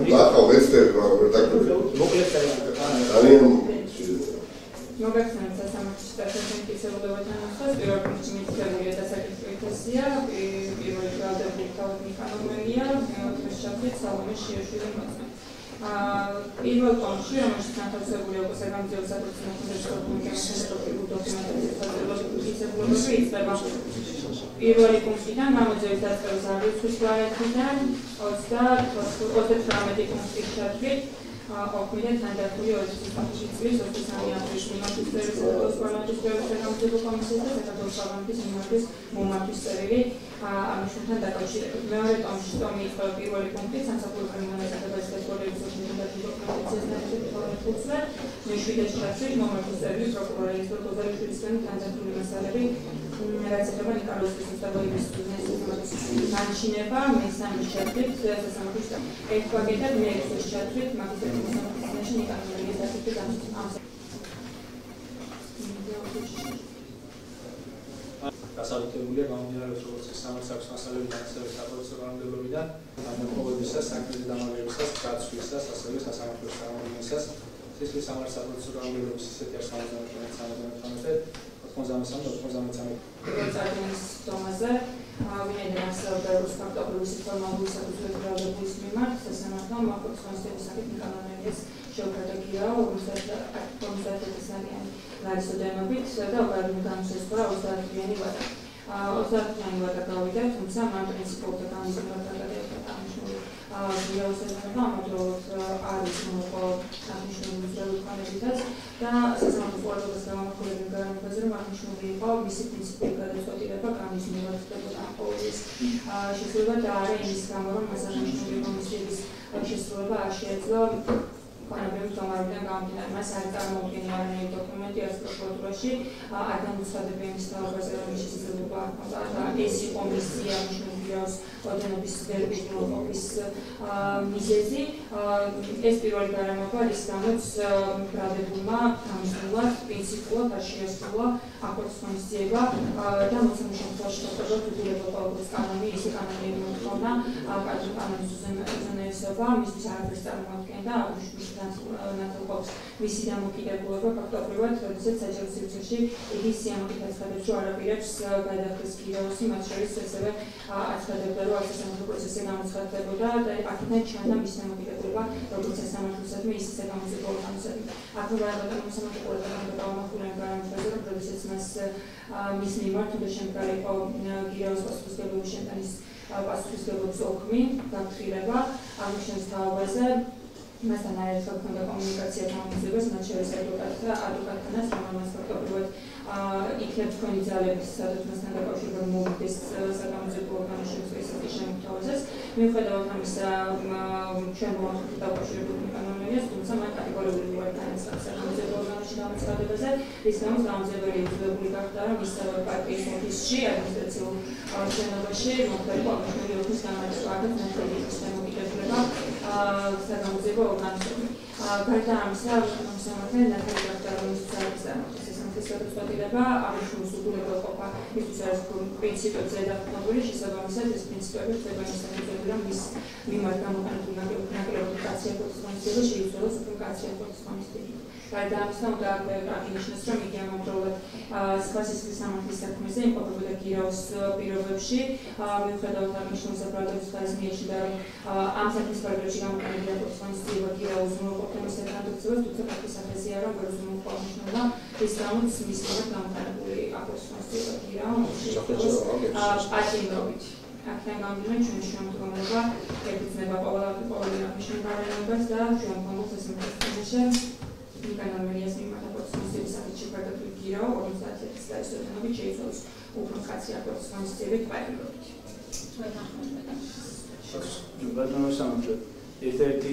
და ახლა ვეცდები მაგრამ ვერ დაგვრჩები ძალიან მოგახსენებთ სასამართლოს დასაწყისებულებათა ნუსხას პირველ პრინციპში მითითებულია დასაკითხვის სესია პირველი ბრალდებული თავად მიხანოველია, მეოთხე შაბათი სალომე შიაშვილი მოწმე. პირველ კონში, რომელშიც განთავსებული იყო საგამოძიებო საპროცესო დოკუმენტაციის იწყება პირველი პუნქტიდან გამოძიების დაწყების აღრიცხვის ვარიანტიდან 38 პუნქტის ჩათვლით ოქმიდან თანდათული 2020 წლის 23 აპრილის მიმართვის წერილი საქართველოს პარლამენტის საგამოძიებო კომისიის და საქართველოს პარლამენტის მიმართვის მომართვის წერილი ამის შემთან დაკავშირებით. მეორე ტომში ტომი იწყება პირველი პუნქტით სამსახურო კრიმინალიზაციის კასპორების მეშვიდე ჩათვლით მომართვის წერილი პროკურორის პროკურორისგან თანდათული მასალები რაც ეხება ნიკარაგუის უსტაბილობის განჩინება მესამე ჩათვლით სასამართლოს ერთ პაკეტად მეექვსე ჩათვლით მაგისტრატის სამართლის ნიკარაგუის დასაწყისი დასაბუთებულია გამომდინარეობს როგორც სამართლის მასალებიდან ასევე საპროცესო განმავლობიდან დამოკიდებისას, საქმეზე დამოკიდებისას, გაცვლისას, ასევე სასამართლოს წარმოქმნისას, სისხლის სამართლის საპროცესო განმავლობის ისეთი არის 93 წარდგენის დონეზე ვინაიდან არსებობდა რუსკარტოპოლის ფორმალური საკუთრების ბრალდების მიმართ სასამართლომ მაკროსკონსტიტუციის საკითხი კანონების შეუქმედია 50,000 ლარის ოდენობით და უკანონო განსაზღვრა 30-იანი ვადა. 30-იანი ვადა გავიდა, თუმცა მან პრინციპულთა განმარტება აღნიშნული გიაოსებმა ამავდროულად არის მოყო აღნიშნული უზრუნველყოფანებითაც და სასამართლოს ყურადღებას გამახვილებენ გარემოებაზე, რომ აღნიშნული იყო მისი პრინციპული გადაწყვეტილება განისმევარდებოდა ამ ყოველის შესრულება და არა იმის გამო, რომ მას აღნიშნული კომისიის შესრულება არ შეეძლო განაბერის გამარჯვებიდან გამომდინარე, მას არ წარმოუდგენია არანაირი დოკუმენტი არც პროკურატურაში, არ განუცხადებია იმის თავაზე, რომ ის შესაძლებლობა აქვს და ეს იყო მისი აღნიშნული გიაოს ოდენობის ვერების მოყოფის მიზეზი. ეს პირველი გარემოება, რის გამოც ბრალდებულმა გამოსულა პრინციპულად არ შეასრულა აკორდის ღონისძიება და მოცემულ შემთხვევაში ხდება თვითმფრინავი ყოველთვის კანონი, ისე კანონიერი მოთხოვნა, კანონის უზენაესობა, მისთვის არაფერს წარმოადგენდა, ნათელყოფს მისი დამოკიდებულება ფაქტობრივად, როდესაც საჯარო სივრცეში იგი სიამოვნებით აცხადებს, რომ არ აპირებს გადახდეს გიაოსი, მათ შორის ასევე აცხადებდა, რომ არც სასამართლო პროცესი გამოცხადდებოდა და აქედან ჩანდა მისი დამოკიდებულება, როგორც სასამართლოსადმი, ისე საგამოძიებო ორგანოსადმი. აქედან მოსამართლე ყურადღება გამახვილებენ გარემოებაზე, რომ როდესაც მას მის მიმართ უნდა შემდგარი იყო გიაოს პასუხისმგებლობის შემტანის პასუხისმგებლობის ოქმი, გაფრთხილება აღნიშნულის თაობაზე. მასთან არაერთხელ ჰქონდა კომუნიკაცია გამომძიებას, მათ შორის ადვოკატთანაც, რომელმაც ფაქტობრივად იქნებ თქვენი ძალების, სადაც მასთან დაკავშირებით მოვიდეს საგამოძიებო ორგანოში ესეთი შემოთავაზეს. მიუხედავად ამისა, ჩვენ მოვახერხეთ დაკავშირებული კანონებიას, თუმცა მან კატეგორიული უარი განაცხადა საგამოძიებო ორგანოში გამოცხადებაზე, რის გამოც გამოძიებელი იძულებული გახდა, რომ ის პარტიის ოფისში, ადმინისტრაციულ შენობაში მოხდარიყო აღნიშნული ოქის გამარჯვება, აქაც ნათელი იყო დამოკიდებულება საგამოძიებო ორგანოები. გარდა ამისა, მოსამართლე ნათელი გახდა, რომ ის სასამართლოს გადაწყვეტილება აღნიშნული უზრუნველყოფა მისთვის არის პრინციპებზე დაფუძნებული, შესაბამისად ეს პრინციპები ხდება ისე, რომ მის მიმართ გამოყენებული ნაკლებობი კაცი-აკოთის ღონისძიება შეიცვალოს უფრო კაცი-აკოთის ღონისძიებით. გარდა ამისა, უნდა აღინიშნოს, რომ იგი ამავდროულად სხვა სისხლის სამართლის საქმეზე იმყოფებოდა გიაოს პირობებში, მიუხედავად აღნიშნული საბრალდების ხარისხი და რომ ამ საქმის პარალელში გამოყენებული აკოთის ღონისძიება გიაოს უზრუნველყოფის საკანონმდებლობას, თუმცა ფაქტის საფასია, რომ ვერ უზრუნველყოფა რის გამოც მის მიმართ გამოყენებული აკოთის ღონისძიება გიაოში პატიმრობით. აქედან გამომდინარე, ჩვენი შემოდგომა ეფუძნება ყოველი აღნიშნულ გარემოებას და ჩვენ გვქონდა სასამართლოს კანონმდებლობის მიმართ აკოთის ღონისძიების საკითხში გარდაქმნილი გიაო 50,000 ლარის ოდენობით შეიცვალოს უფრო კაცი აკოთის ღონისძიებით პატიმრობით. ბატონო სამართლე ერთ-ერთი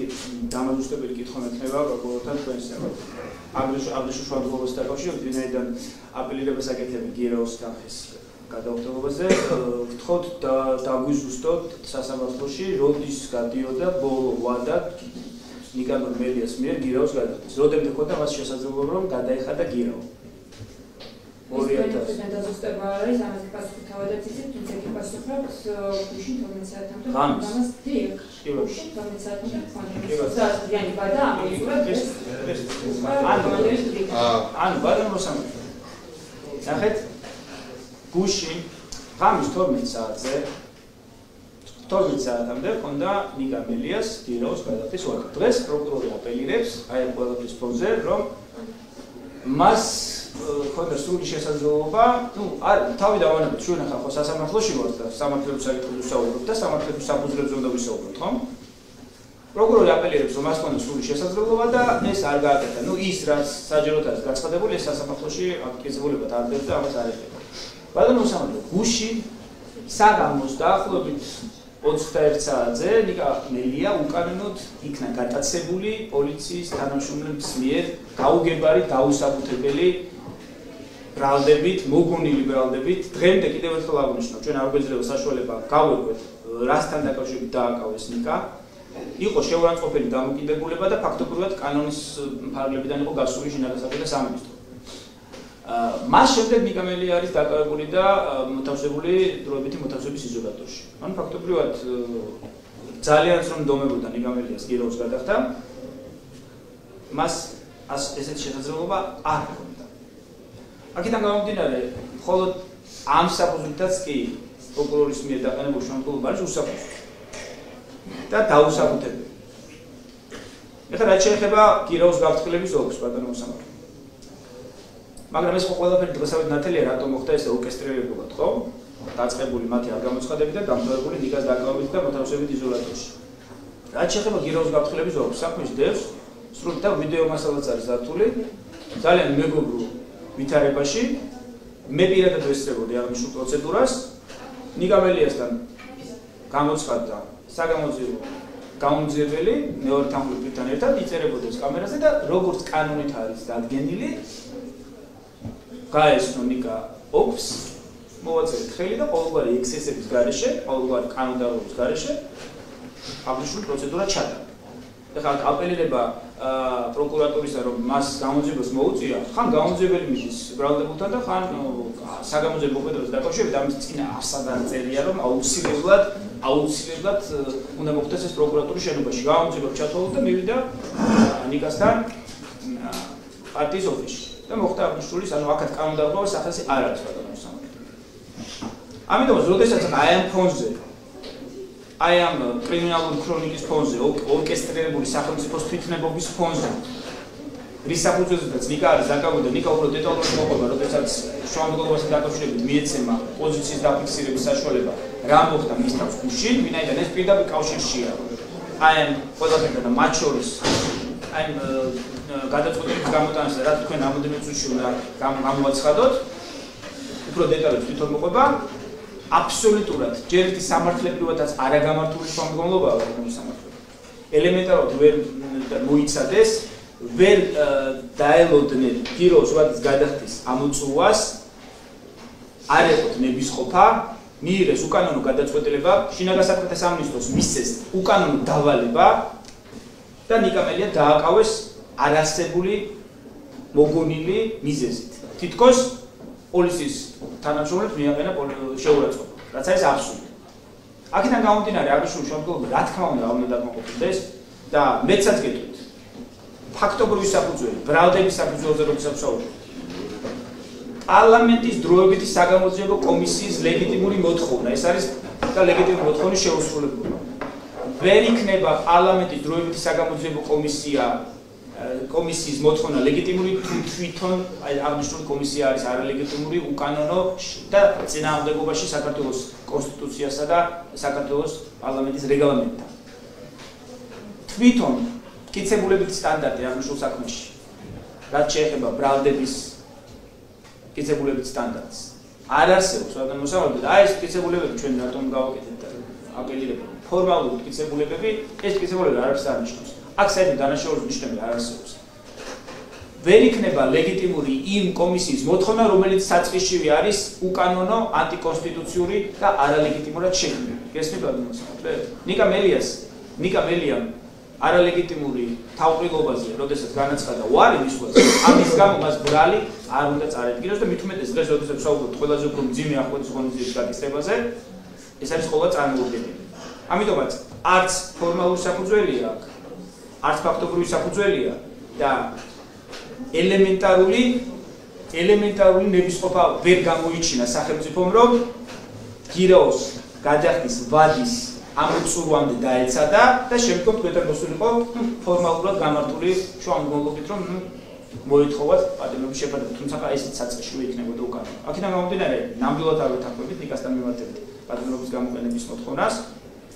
დამაჯერებელი კითხვა მექნება პროკურორთან თქვენს ემოთ. აბრეშუმ შუადღეობასთან დაკავშირებით, ვინაიდან აპელირებას აკეთებენ გიაოს თანხის გადაუხდომაზე, ვთხოვთ დაგვიზუსტოთ სასამართლოში, როდის გადიოდა ბოლო ვადა ნიკანორ მელიას მიერ გიაოს გადახდის. როდემდე ჰქონდა მას შესაძლებლობა, რომ გადაეხადა გიაო? 2000 დაზუსტება არის, ამაზე პასუხი თავადაც იცით, თუმცა იგი პასუხობს გუშინ 12 საათამდე. ამას დიახ, გუშინ 12 საათამდე ხონდა. ზიანი ვადა ამოიწურა ეს. ანუ ბატონო მოსამართლე. ნახეთ, გუშინ ღამის 12 საათზე 12 საათამდე ჰქონდა ნიკა მელიას გირაოს გადახდის ვაკა. დღეს პროკურორი აპელირებს აი ამ ყველაფრის ფონზე, რომ მას ჰქონდა სრული შესაძლებლობა, თავი დავანებოთ, ჩვენ ახლა ხო სასამართლოში ვართ და სამართლების საკითხებზე ვსაუბრობთ და სამართლების საფუძვლებზე უნდა ვისაუბროთ, ხო? პროკურორი აპელირებს, რომ მას ჰქონდა სრული შესაძლებლობა და ეს არ გააკეთა. ის რაც საჯაროდ არის გაცხადებული, ეს სასამართლოში აკეთებულებად არ დებდა და ამას არ ეხება. ბატონო სამართლო, გუში საგამოს დაახლოებით 21 საათზე ნიკა მელია უკანონოდ იქნა გატაცებული პოლიციის თანამშრომლების მიერ გაუგებარი დაუსაბუთებელი ბრალდებით, მოგონილი ბრალდებით. დღემდე კიდევ ერთხელ აღვნიშნავ, ჩვენ არ გვეძლება საშუალება გავეკვეთ რასთან დაკავშირებით დააკავეს ნიკა. იყო შეურაცხყოფელი დამოკიდებულება და ფაქტობრივად კანონის ფარგლებიდან იყო გასული შინაგანსაკუთრებთა და სამინისტრო. მას შემდეგ ნიკა მელია არის დაკავებული და მოთავსებული დროებითი მოთავსების იზოლატორში. ანუ ფაქტობრივად ძალიან რომ დომებოდა ნიკა მელიას გირაოს გადახდა, მას ესეთი შესაძლებლობა არ ჰქონდა. აქედან გამომდინარე, მხოლოდ ამ საფუძვლითაც კი პროკურორის მიერ დაყენებული შემოქმედება არის უსაფუძვლო და დაუსაბუთებელი. ეხლა რაც შეეხება გირაოს გაფრთხილების ოლქს, ბატონო მოსამართლე. მაგრამ ეს ყველაფერი დღესავით ნათელია, რატომ მოხდა ეს ორკესტრირებულად, ხო? დაწყებული მათი არ გამოცხადებით და დამთავრებული ნიკას დაკავებით და მოთავსებით იზოლატორში. რაც შეეხება გირაოს გაფრთხილების ოლქს, საქმის დევს, სრულ და ვიდეო მასალაც არის დართული, ძალიან მეგობრულ ვითარებაში. მე პირადად ვესწრებოდი აღნიშნულ პროცედურას. ნიკა მელიასთან გამოცხადდა საგამოძიებო გაუმძიებელი მეორე თანხმობრივთან ერთად იწერებოდა ეს კამერაზე და როგორც კანონით არის დადგენილი, გაესწრო ნიკა ოფს, მოვაწერეთ ხელი და ყოველგვარი ექსესების გარეშე, ყოველგვარი კანონდარობის გარეშე აღნიშნული პროცედურა ჩატარდა. ეხლა აპელირება პროკურატურისა, რომ მას გამოძიებას მოუწია, ხან გამოძიებელი მიდის ბრალდებულთან და ხან საგამოძიებო მოქმედებას დაკავშირებით ამის წინა არსად არ წერია, რომ აუცილებლად უნდა მოხდეს ეს პროკურატურის შენობაში. გამოძიება ჩათვალოთ და მივიდა ნიკასთან პარტიის ოფისში. და მოხდა აღნიშნული, ანუ აქაც კანონდარობა სახელი არ არის ბატონო მოსამართლე. ამიტომ როდესაც აი ამ ფონზე, აი ამ კრიმინალური ქრონიკის ფონზე, ორკესტრირებული სახელმწიფოს თვითნებობის ფონზე, რის საფუძველზეც ნიკა არის დაკავებული და ნიკა უფრო დეტალურად მოყვება, როდესაც შუამდგომასთან დაკავშირებით მიეცემა პოზიციის დაფიქსირების საშუალება, რა მოხდა მის თავს გუშინ, ვინაიდან ეს პირდაპირ კავშირშია. აი ამ ყველაფერთან და მათ შორის აი გადაწყვეტილების გამოტანას და რა თქვენ ამოდენე წუთში უნდა გამოაცხადოთ, უფრო დეტალებს თვითონ მოყვება. აბსოლუტურად ჯერ ერთი სამართლებრივადაც არაგამართული შუამდგომლობაა სამართლებრივად. ელემენტარულად ვერ მოიცადეს, ვერ დაელოდნენ გირაოს ვადის გადახდის ამოწურვას, არ ეყოთ ნებისყოფა, მიიღეს უკანონო გადაწყვეტილება, შინაგანსაკუთრებთა სამინისტროს მისცეს უკანონო დავალება და ნიკა მელია დააკავეს არასებული მოგონილი მიზეზით. თითქოს პოლიციის თანამშრომლებს მიაყენა შეურაცხყოფა, რაც არის აბსურდი. აქედან გამომდინარე, აღნიშნული შემდგომი რა თქმა უნდა უნდა დაკმაყოფილდეს და მეცაც გეტყვით. ფაქტობრივი საფუძველი, ბრალდების საფუძველზე როდესაც ვსაუბრობ. პარლამენტის დროებითი საგამოძიებო კომისიის ლეგიტიმური მოთხოვნა, ეს არის და ლეგიტიმური მოთხოვნის შეუსრულებლობა. ვერ იქნება პარლამენტის დროებითი საგამოძიებო კომისიის მოთხოვნა ლეგიტიმური თვითონ აღნიშნული კომისია არის არალეგიტიმური, უკანონო და წინააღმდეგობაში საქართველოს კონსტიტუციასა და საქართველოს პარლამენტის რეგლამენტთან. თვითონ მტკიცებულებითი სტანდარტი აღნიშნულ საქმეში, რაც შეეხება ბრალდების მტკიცებულებითი სტანდარტს, არ არსებობს რადგან მოსავალებად, აი ეს მტკიცებულებები ჩვენ რატომ გავაკეთეთ აპელირება ფორმალური მტკიცებულებები, ეს მტკიცებულებები არაფერს არ ნიშნავს. აქ საერთოდ დანაშაულის ნიშნები არ არსებობს. ვერ იქნება ლეგიტიმური იმ კომისიის მოთხოვნა, რომელიც საწყისშივე არის უკანონო, ანტიკონსტიტუციური და არალეგიტიმურად შექმნილი. გესმით ბატონო მოსამართლე? ნიკა მელიამ არალეგიტიმური თავყრილობაზე, როდესაც განაცხადა უარი მისვლას, ამის გამო მას ბრალი არ უნდა წარედგინოს და მით უმეტეს დღეს, როდესაც ვსაუბრობთ ყველაზე უფრო მძიმე ახალგაზრდა ღონისძიების გაკისრებაზე, ეს არის ყოველდღე წარმოუდგენელი. ამიტომაც არც ფორმალური საფუძველია აქ, არც ფაქტობრივი საფუძველია და ელემენტარული ნებისყოფა ვერ გამოიჩინა სახელმწიფომ, რომ გირაოს გადახდის ვადის ამოწურვამდე დაეცადა და შემდგომ თქვენთან მოსულიყო ფორმალურად გამართული შუამდგომლობით რომ მოითხოვათ პატიმრობის შეფარდება, თუმცა ესეც საწყისში იქნებოდა უკან. აქედან გამომდინარე, ნამდვილად არ ვეთანხმებით ნიკასთან მიმართებით პატიმრობის გამოყენების მოთხოვნას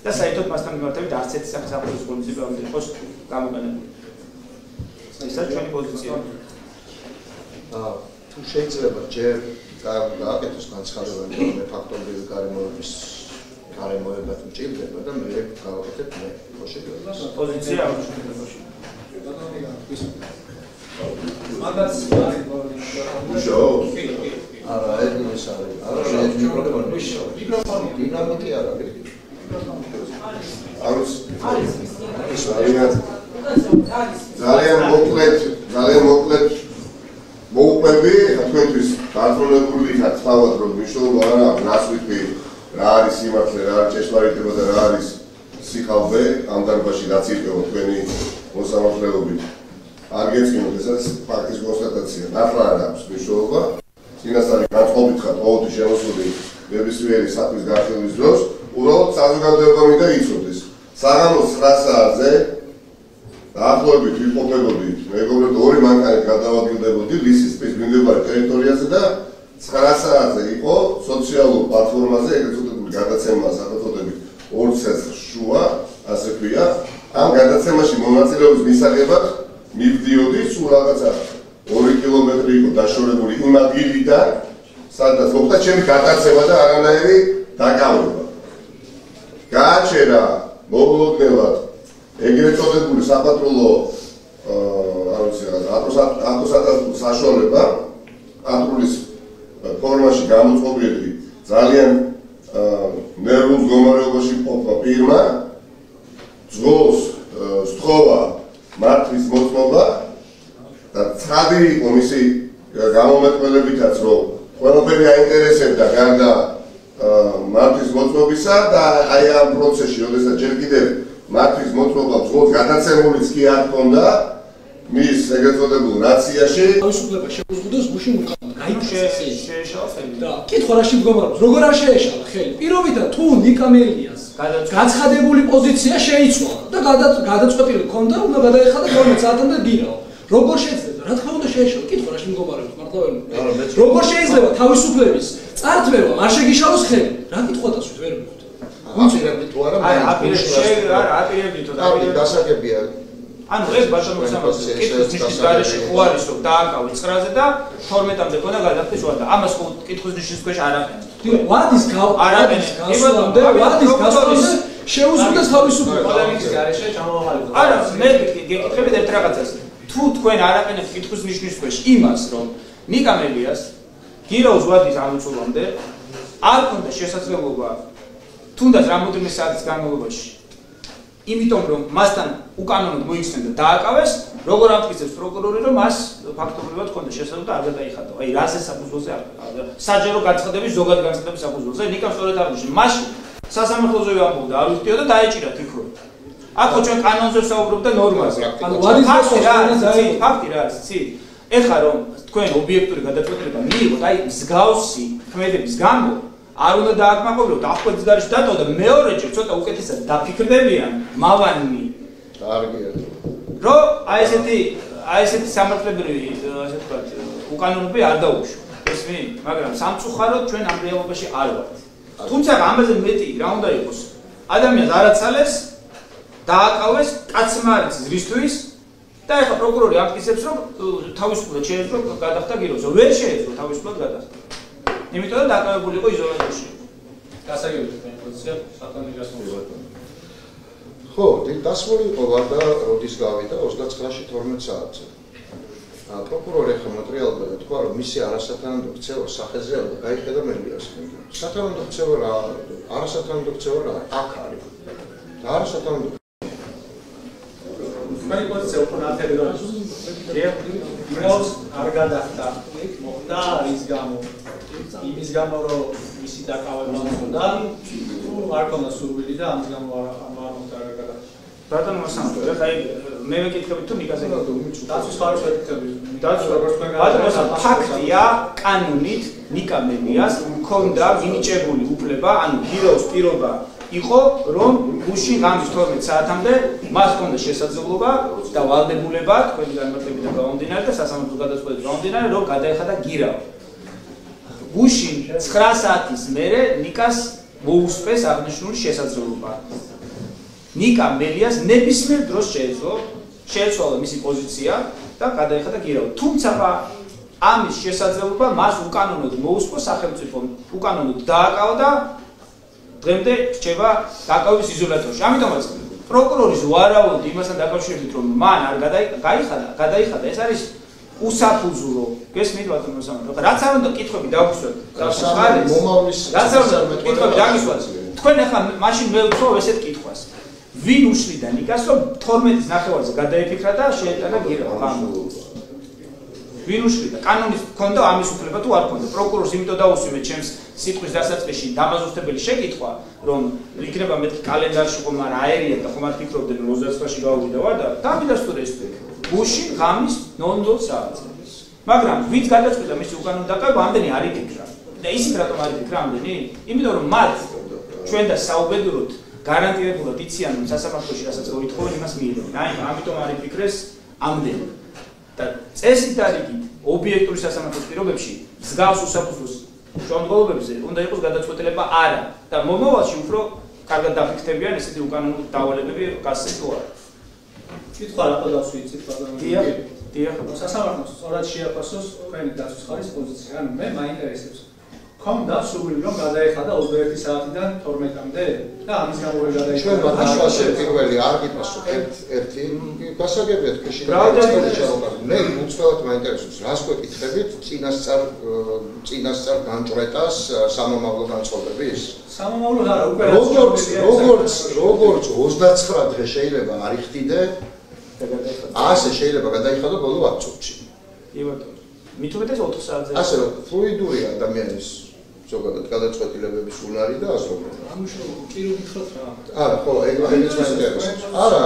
და საერთოდ მასთან მიმართებით არც ერთი სახის აპროტესტო კომისია არ უნდა იყოს გამოყენებული. ესაა ჩვენი პოზიცია. თუ შეიძლება ჯერ გააკეთოს განცხადება, რომ ფაქტობრივი გარემოება თუ ჭირდება და მე გავაკეთებ მე მოშედეგებას. პოზიცია არ შეგვიძლია. მაგაც არა, ეს არის. არა, მიკროფონი. დინამიკი არ არის. ძალიან მოკლედ მოუყვები, თქვენთვის დარწმუნებული ხართ თავად რომ მნიშვნელობა არ აქვს, რას ვიტყვი, რა არის სიმართლე, რა არის ჭეშმარიტება და რა არის სიხალვე ამ დარბაზში რაც ირკვევა თქვენი მოსამართლეობით. არ გეცინოთ, ეს არის ფაქტის კონსტატაცია. ნახლა არ აქვს მნიშვნელობა. წინასწარი განწყობით ხართ ყოველთვის შემოსული ნებისმიერი საქმის განხილვის დროს, უბრალოდ საზოგადოება მინდა იცოდეს. საღამოს 9 საათზე დაახლოებით ვიმყოფებოდით, მეგობრებო, ორი მანქანით გადავადგილდებოდი ლისის ტბის მიმდებარე ტერიტორიაზე და 9 საათზე იყო სოციალურ პლატფორმაზე ეგრეთ წოდებული გადაცემა სახელწოდებით 2 წელს შუა, ასე ქვია. ამ გადაცემაში მონაწილეობის მისაღებად მივდიოდი სულ რაღაცა 2 კილომეტრი იყო დაშორებული იმ ადგილიდან, სადაც მოხდა ჩემი გადაცემა და არანაირი დაკავება. გააჩერა მოულოდნელად ეგრეთ წოდებული საპატრულო ატოსატასტულ საშუალება პატრულის ფორმაში გამოწყობილი ძალიან ნერვულ მდგომარეობაში მყოფ პირმა ძღოლს სთხოვა მართვის მოწმობა და ცხადი იყო მისი გამომეტყველებითაც რომ ყველაფერი აინტერესებდა გარდა მართვის მოწმობისა და აი ამ პროცესში როდესაც ჯერ კიდევ მართვის მოწმობა ძღოლს გადაცემულიც კი არ ჰქონდა მის ეგრეთ წოდებულ რაციაში თავისუფლება შეუზღუდოს გუშინ უკანა შეეშალა ხელი და კითხვა რაში მდგომარეობს როგორ არ შეეშალა ხელი პირობიდან თუ ნიკამელიას გაცხადებული პოზიცია შეიცვალა და გადაწყვეტილი ჰქონდა უნდა გადაეხადა 12 საათამდე გირაო როგორ შეიძლება რა თქმა უნდა შეეშალა კითხვა რაში მდგომარეობს მართლა ვერ მგონია როგორ შეიძლება თავისუფლების წართვევა არ შეგიშალოს ხელი რა კითხვა დასვით ვერ მივხვდი აპირებდი თუ არა აპირებდი თუ არა დასაგებია ანუ ეს ბატონო სამასზე კითხვის ნიშნის გარეშე ხო არის რომ დააკავე 9-ზე და 12-მდე ქონა გადახდეს უარ და ამას ხო კითხვის ნიშნის ქვეშ არ აყენებთ. ვადის გასვლამდე ვადის გასვლამდე შეუზღუდოს თავისუფლება. პოლემიკის გარეშე ჩამოვაყალიბდა. არა, მე გეკითხებით ერთ რაღაცას. თუ თქვენ არ აყენებთ კითხვის ნიშნის ქვეშ იმას რომ ნიკამელიას გირაოს ვადის ამოწურვამდე არ ქონდა შესაძლებლობა თუნდაც რამოდენიმე საათის განმავლობაში იმიტომ რომ მასთან უკანონოდ მოიხსნა და დააკავეს, როგორ ამტკიცებს პროკურორი რომ მას ფაქტობრივად ჰქონდა შესაძლებლობა არ გადაიხადა. აი რაზე საფუძველზე საჯარო განცხადების ზოგად განცხადების საფუძველზე ნიკამ სწორედ აღნიშნა. მაშინ სასამართლოზე ამბობდა არ ვიხდიო და დაეჭირა თიქრო. აქ ჩვენ კანონზე ვსაუბრობ და ნორმაზე. ანუ ვადის ფაქტი რა არის, იცი? ეხლა რომ თქვენ ობიექტური გადაწყვეტილება მიიღოთ, აი მსგავსი ქმედების გამო არ უნდა დააკმაყოფილოთ აღკვეთის გარეშე დატოვა და მეორეჯერ ცოტა უკეთესად დაფიქრდებიან მავანი კარგია რომ აი ესეთი სამართლებრივი ასე ვთქვათ უკანონოები არ დაუშვათ ესმი მაგრამ სამწუხაროდ ჩვენ ამ რეალობაში არ ვართ თუმცა ამაზე მეტი რა უნდა იყოს ადამიანს არაცალეს დააკავეს კაცმა არის ზრისთვის და ეხლა პროკურორი ამტკიცებს რომ თავისუფლად შეეძლო გადახდა გირაოს ვერ შეეძლო თავისუფლად გადახდა იმიტომ რომ დაკავებული იყო იზოლაციაში. გასაგებია თქვენი პოზიცია, საკონი გასმოვიდა. ხო, დასმული იყო ვარდა როდის გავიდა 29-ში 12 საათზე. პროკურორი ახლა მოტრიალდა და თქვა რომ მისი არასათანადო ქცევა სახეზე არ გაიხედა მელიას. სათანადო ქცევა რა, არასათანადო ქცევა რა, აქ არის. და არასათანადო თქვენი პოზიცია უფრო ნათელი რა. გირაოს არ გადახდა. მოხდა ის გამო იმის გამო რომ მისი დაკავება მოხდა თუ არ ქონდა სურვილი და ამის გამო არ მოხდა რა გადახდა. ბატონო მოსამართლე, ხაი მე მეკითხები თუ ნიკაზე დაცვის ხაროს ვეკითხები. დაცვა როგორც თქვენ გადაგიხადეთ. ფაქტია კანონით ნიკამელიას ჰქონდა მინიჭებული უფლება, ანუ გირაოს პირობა იყო, რომ გუშინ ღამის 12 საათამდე მას ჰქონდა შესაძლებლობა და ვალდებულება თქვენი განმარტებიდან გამომდინარე და სასამართლოს გადაწყვეტილებით გამომდინარე, რომ გადაეხადა გირაო. გუშინ 9 საათის მერე ნიკას მოუსწრეს აღნიშნული შესაძლებლობა. ნიკა მელიას ნებისმიერ დროს შეეცვალა მისი პოზიცია და გადაეხადა გირაო. თუმცა ამის შესაძლებლობა მას უკანონოდ მოუსწრო სახელმწიფომ, უკანონოდ დააკავა და დღემდე რჩება დაკავების იზოლატორში. ამიტომაც პროკურორის ვარაუდი იმასთან დაკავშირებით, რომ მან არ გადაიხადა, ეს არის უსაფუძვლო. გესმით ბატონო სამართლო? რაც არ უნდა კითხვები დავგვისვათ. რაც არ უნდა კითხვები დაგისვათ. თქვენ ახლა მაშინ მე ვთხოვ ესეთ კითხვას. ვინ უშლიდა ნიკას, რომ 12-ის ნახევარზე გადაიფიქრა და შეეტანა გირაო? ვინ უშლიდა? კანონის ჰქონდა ამის უფლება თუ არ ჰქონდა? პროკურორს იმიტომ დაუსვიმე ჩემს სიტყვის დასაწყისში დამაზუსტებელი შეკითხვა, რომ იქნება მეთქი კალენდარში ხომ არ აერია და ხომ არ ფიქრობდნენ რომ 29-ში გავუვიდა ვარ და დამიდასტურე ეს გუშინ ღამის 00 საათზე. მაგრამ ვინც გადაწყვიტა მისი უკანონო დაკავება, ამდენი არ იფიქრა. და ისიც რატომ არ იფიქრა ამდენი? იმიტომ რომ მათ ჩვენ და საუბედუროთ გარანტირებულად იციან რომ სასამართლოში რასაც მოითხოვენ იმას მიიღებენ. აი, ამიტომ არ იფიქრეს ამდენი. და წესით და რიგით ობიექტური სასამართლოს პირობებში მსგავს უსაფუძვლოს შემდგომლობებზე უნდა იყოს გადაწყვეტილება არა და მომავალში უფრო კარგად დაფიქრდებიან ესეთი უკანონო დავალებები გასცეს თუ არა. კითხვა რა დავსვიცით ბატონო? დიახ, სასამართლოს სწორად შეაფასოს თქვენი დაცვის ხარის პოზიცია. ანუ მე მაინტერესებს ქონდა სურვილი რომ გადაეხადა 21 საათიდან 12-მდე და ამის გამო ვერ გადაიხადა. ჩვენ ბატონო პირველი არ გიპასო ერთი გასაგებია თქვენ შეიძლება მე უცხოად მაინტერესებს რას გვეკითხებით წინასწარ განჭრეტას სამომავლო განწყობების სამომავლო არა უკვე როგორც 29 დღე შეიძლება არ იხდიდე ასე შეიძლება გადაიხადო ბოლო 10 წუთში. კი ბატონო. მით უმეტეს 4 საათზე. ასე რომ ფლუიდური ადამიანის ზოგადად გადაწყვეტილებების უნარი და აზრობა. ამუშავო პირო გითხრათ რა. არა, ხო, ეგ მაინტერესებს. არა,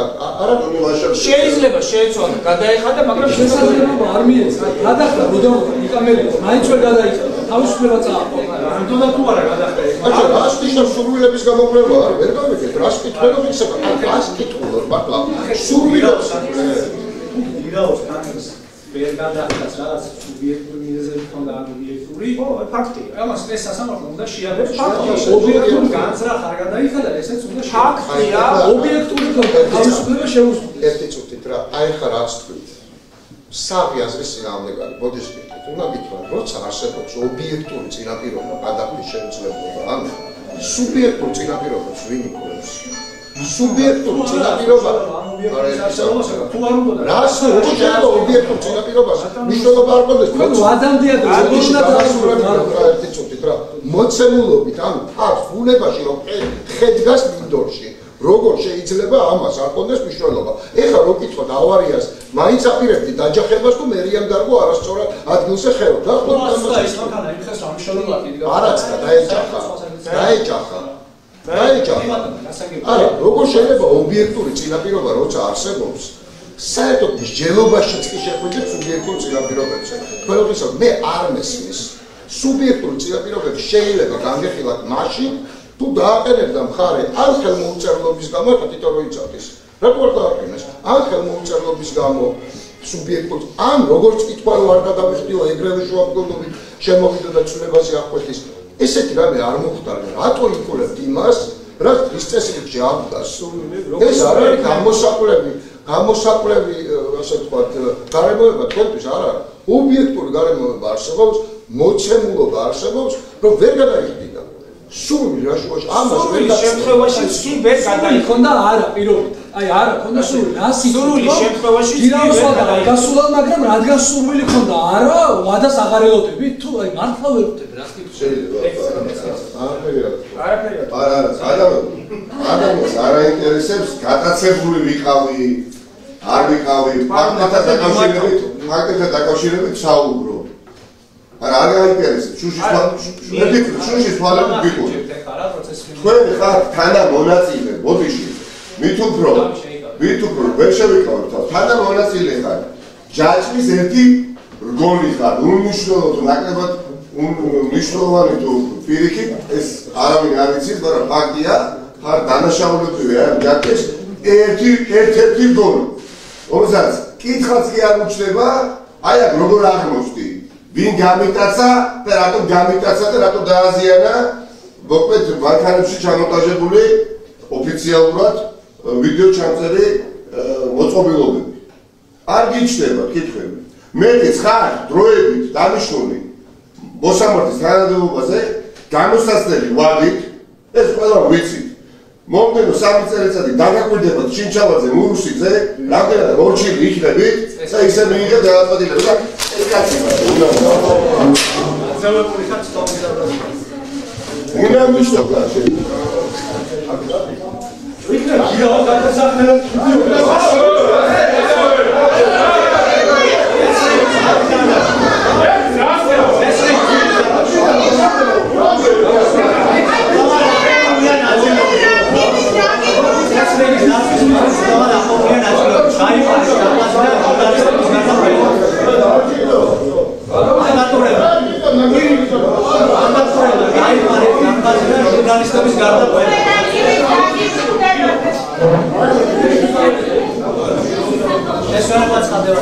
შეიძლება შეეცვალა გადაეხადა, მაგრამ შესაძლებლობა არ მიეცა. გადახდა როდესაც იკამელი მაინც ვერ გადაიხადა. თავისუფლება წააყო. ამიტომ თუ არა გადახდა. აჩა, რას ნიშნავს სურვილების გამოკვლევა? არა, ვერ გავიგეთ. რას კითხულობ იქნება? რას კითხულობ, მართლა? სურვილებს გირაოს კანონს ვერ გადახდას რაღაც სუბიექტური მიზეზები ქონდა ან ობიექტური? ხო, ფაქტია. ამას ეს სასამართლო უნდა შეაფასოს. ობიექტური განცრა ხარ გადაიხადა, ესეც უნდა ფაქტია. ობიექტური ქონდა თავისუფლება შეუძლია. ერთი წუთით რა, აი ხა რაც თქვით. სავი აზრის წინააღმდეგარი, ბოდიშ გიხდით, უნდა გითხრათ, როცა არსებობს ობიექტური წინაპირობა გადახდის შეუძლებლობა, ან სუბიექტურ წინაპირობებს ვინ იკვლევს? სუბიექტური წინაპირობა თუ არ უნდა რას შეიძლება ობიექტურ წინაპირობას მნიშვნელობა არ კონდეს ადამიანად ერთი წუთით რა მოცემულობით ანუ ფაქტ ბუნებაში რომ ხედგას მინდორში როგორ შეიძლება ამას არ კონდეს მნიშვნელობა ეხლა რო კითხოთ ავარიას მაინც აპირებდი დაჯახებას თუ მერიამ დარგო არასწორად ადგილზე ხევთ რა ხო ის ხანა იმ ხეს ამ შრომა კიდე არაცა დაეჯახა არა, როგორ შეიძლება ობიექტური წინაპირობა როცა არსებობს, საერთოდ მსჯელობაშიც კი შეხვედრით სუბიექტურ წინაპირობებზე. თქვენთვის მე არ მესმის. სუბიექტურ წინაპირობებს შეიძლება განგეხილათ მაშინ, თუ დააყენებდა მხარე ან ხელმოუწერლობის გამო, ხა თვითონ როიცავდეს. რა თქმა უნდა, ან ხელმოუწერლობის გამო სუბიექტურ ან როგორც კითხვა რო არ გადამიხდიო ეგრევე შუამდგომლობით შემოვიდა და ცვლილებაზე აღკვეთის ესეთი რამე არ მოხდარა. რატო იკურებთ იმას, რაც ის წესრიგში აღდგას? ეს არ არის გამოსაკვლევი, ასე ვთქვათ, გარემოება თქვენთვის არ არის. ობიექტური გარემოება არსებობს, მოცემულობა არსებობს, რომ ვერ გადაიხდიდა. სურვილი რა შუაში ამას ვერ შემთხვევაში კი ვერ გადაიხონდა არა პირობით. აი არა, ქონდა სურვილი. სურვილი შემთხვევაში გასულა, მაგრამ რადგან სურვილი ქონდა, არა, ვადას აღარ ელოდები, თუ აი მართლა ვერ ვხვდები, რა თქმა უნდა. შეიძლება. ადამიანს არ აინტერესებს გადაცებული ვიყავი, არ ვიყავი, ფაქტებთან დაკავშირებით საუბრო. არა, არ გაინტერესებს. შუშის თვალები გიყურე. თქვენ ხართ თანამონაწილე, ბოდიში. მით უფრო ვერ შევიკავებთ. თანამონაწილე ხარ. ჯაჭვის ერთი რგოლი ხარ. უმნიშვნელოდ ნაკლებად მნიშვნელოვანი თუ პირიქით ეს არავინ არ იცის, მაგრამ ფაქტია, ხარ დანაშაულებრივია ჯაკეს ერთ-ერთი დონე. რომელსაც კითხაც კი არ უჩნდება, აი აქ როგორ აღმოჩნდი, ვინ გამიტაცა და რატომ გამიტაცა და რატომ დააზიანა, მოკლედ მანქანებში ჩამონტაჟებული ოფიციალურად ვიდეო ჩამწერი მოწყობილობები. არ გიჩნდება კითხვები. მეტიც ხარ დროებით დანიშნული მოსამართის თანამდებობაზე გამოსაცდელი ვადით, ეს ყველა ვიცით. მომდენო 3 წელიწადი დაგაკვირდებათ ჩინჩავაძე მურუსიძე, რამდენად მორჩილი იქნებით და ისე მიიღეთ გადაწყვეტილება და ეს კაცი უნდა ზევებული ხარ სტოპის დაბრუნება. უნდა მიშტოკა. ვიქნა გიაო გადასახლებად ჟურნალისტების გარდა ეს ვერაფერს ხდება.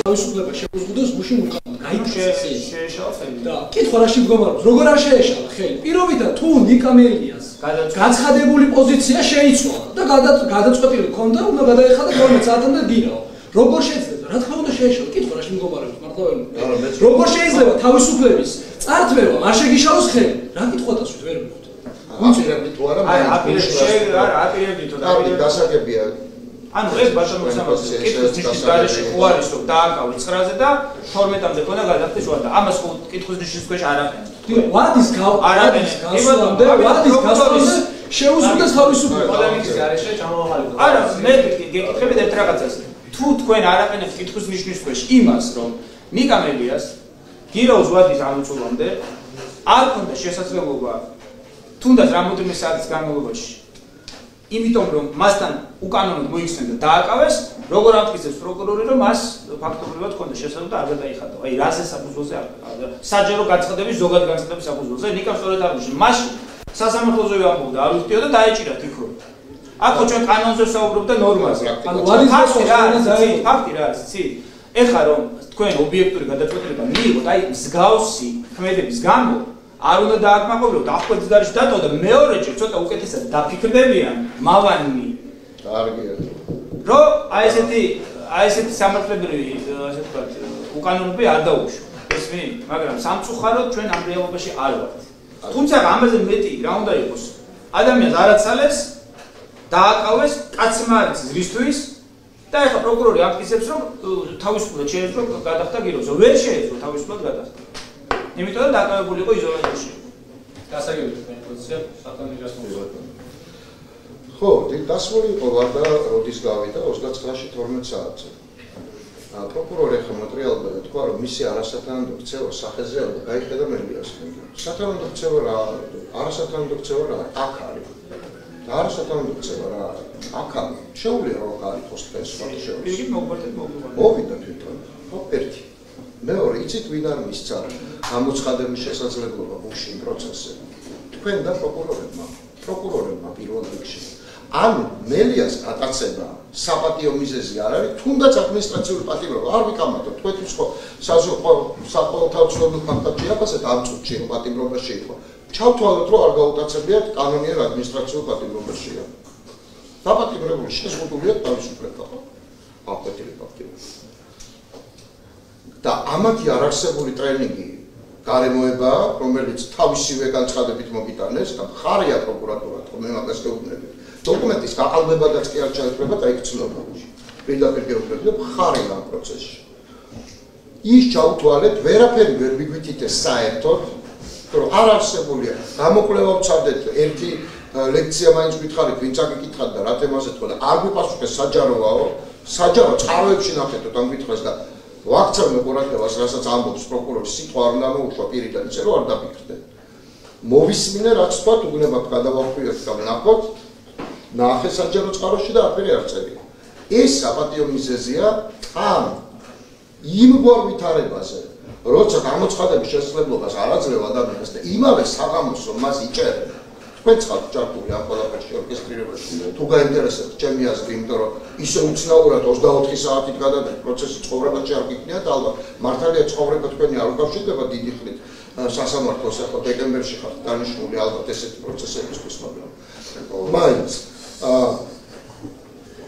თავისუფლება შეუზღუდოს გუშინ უკან შეეშალა ხელი და კითხვა რაში მდგომარეობს როგორ არ შეეშალა ხელი პირობითად თუ ნიკამელიას გაცხადებული პოზიცია შეიცვალა და გადაწყვეტილი ჰქონდა უნდა გადაეხადა 12 საათამდე და გირაო როგორ შეიძლება რა თქმა უნდა შეეშალა კითხვა რაში მდგომარეობს მართლა ვერ როგორ შეიძლება თავისუფლების წართვევა არ შეგიშალოს ხელი რა კითხვათაც ვერ მივხვდი აპირებდი თუ არა აი აპირებდი თუ და დასაგებია ანუ ეს ბატონო სამასი კითხვის ნიშნის გარეშე ხო არის რომ დააკავე 9-ზე და 12-მდე ქონა გადახდეს შუა და ამას ხო კითხვის ნიშნის ქვეშ არ აყენებს. ვადის გასვლამდე ვადის გასვლამდე შეუზღუდოს თავისუფლება. პოლემიკის გარეშე ჩამოვაყალიბდა. არა, მე გეკითხებით ერთ რაღაცას. თუ თქვენ არ აყენებთ კითხვის ნიშნის ქვეშ იმას რომ ნიკამელიას გირაოს ვადის ამოწურვამდე არ ქონდა შესაძლებლობა თუნდაც რამოდენიმე საათის განმავლობაში იმიტომ რომ მასთან უკანონოდ მოიხსნა და დააკავეს, როგორ ამტკიცებს პროკურორი რომ მას ფაქტობრივად ჰქონდა შესაძლებლობა არ გადაიხადა. აი რაზე საფუძველზე საჯარო განცხადების ზოგად განცხადების საფუძველზე ნიკამ სწორედ აღნიშნა. მაშინ სასამართლოზე ამბობდა, არ ვიხდიო და დაეჭირათ იქ რომ. აქ ჩვენ კანონზე ვსაუბრობ და ნორმაზე. ანუ ვადის ფაქტი რა არის, იცი? ეხლა რომ თქვენ ობიექტური გადაწყვეტილება მიიღოთ, აი მსგავსი ქმედების გამო არ უნდა დააკმაყოფილოთ აღკვეცდარში დატოვა და მეორეჯერ ცოტა უკეთესად დაფიქრდებიან მავანი კარგია რომ აი ესეთი სამართლებრივი ასე ვთქვათ უკანონოები არ დაუშვო ესმი მაგრამ სამწუხაროდ ჩვენ ამ რეალობაში არ ვართ თუმცა ამაზე მეტი რა უნდა იყოს ადამიანს არაცალეს დააკავეს კაცმა არის რისთვის და ეხლა პროკურორი ამტკიცებს რომ თავისუფლად შეეძლო გადახდა გიროზე ვერ შეეძლო თავისუფლად გადახდა იმიტომ რომ დაკავებული იყო იზოლაციაში. გასაგებია თქვენი პოზიცია საკანონიკას მოგვიყვება. ხო, დასმული იყო ვარდა როდის გავიდა 29-ში 12 საათზე. პროკურორი ახლა მატერიალურად თქვა რომ მისი არასათანადო ქცევა სახეზე და გაიხედა მელიას. სათანადო ქცევა რა არასათანადო ქცევა რა აქ არის. და არასათანადო ქცევა რა აქ არის. შეუძლია რომ გაიყოს ეს სხვა შეუძლია. იგი მოგვარდეთ მოვიდა თვითონ. ხო, ერთი. მეორე იცით ვინ არ მისცა გამოცხადების შესაძლებლობა გუშინ პროცესზე თქვენ და პროკურორებმა პირველ რიგში ანუ მელიას გატაცება საპატიო მიზეზი არ არის თუნდაც ადმინისტრაციული პატიმრობა არ ვიკამათო თქვენთვის ხო საყოველთაო ცნობილ ფაქტად შეაფასეთ ამ წუთში რომ პატიმრობაში იყო ჩავთვალოთ რომ არ გაუტაცებიათ კანონიერ ადმინისტრაციულ პატიმრობაშია დაპატიმრებული შეზღუდულია თავისუფლება აპატიმრებული ფაქტია და ამათი არარსებული ტრენინგი გარემოებაა, რომელიც თავისივე განცხადებით მოგიტანეს და ხარია პროკურატურად, მე მაგას გეუბნები. დოკუმენტის გაყალბებადაც კი არ ჩაერთვება და იქ ცნობებში. პირდაპირ გეუბნები და ხარია ამ პროცესში. ის ჩაუთვალეთ, ვერაფერი ვერ მიგვითითეს საერთოდ, რომ არ არსებულია. გამოკვლევა ვცადეთ, ერთი ლექცია მაინც გითხარით, ვინც აგიკითხათ და რა თემაზე თქვა და არ გვიპასუხეს საჯაროაო, საჯარო წყაროებში ნახეთოთ ამ კითხვას და ვაქცევ მეყურადღებას, რასაც ამბობს პროკურორი, სიტყვა არ უნდა მოუშვა პირიდან, ისე რომ არ დაფიქრდე. მოვისმინე, რაც თქვა, უგნებად გადავახვიოთ და ვნახოთ, ნახე საჯარო წყაროში და აფერი არ წერია. ეს საპატიო მიზეზია თან იმგვარ ვითარებაზე, როცა გამოცხადების შესაძლებლობას არ აძლევ ადამიანს და იმავე საღამოს რომ მას იჭერენ. თქვენ ხართ ჩართული ამ ყველაფერში ორკესტრირებაში. თუ გაინტერესებთ ჩემი აზრი, იმიტომ რომ ისე უცნაურად 24 საათით გადადის პროცესი ცხოვრებაში არ გიქნიათ, ალბათ მართალია ცხოვრება თქვენი არ უკავშირდება დიდი ხნით სასამართლოს, ახლა დეკემბერში ხართ დანიშნული ალბათ ესეთი პროცესებისთვის, მაგრამ მაინც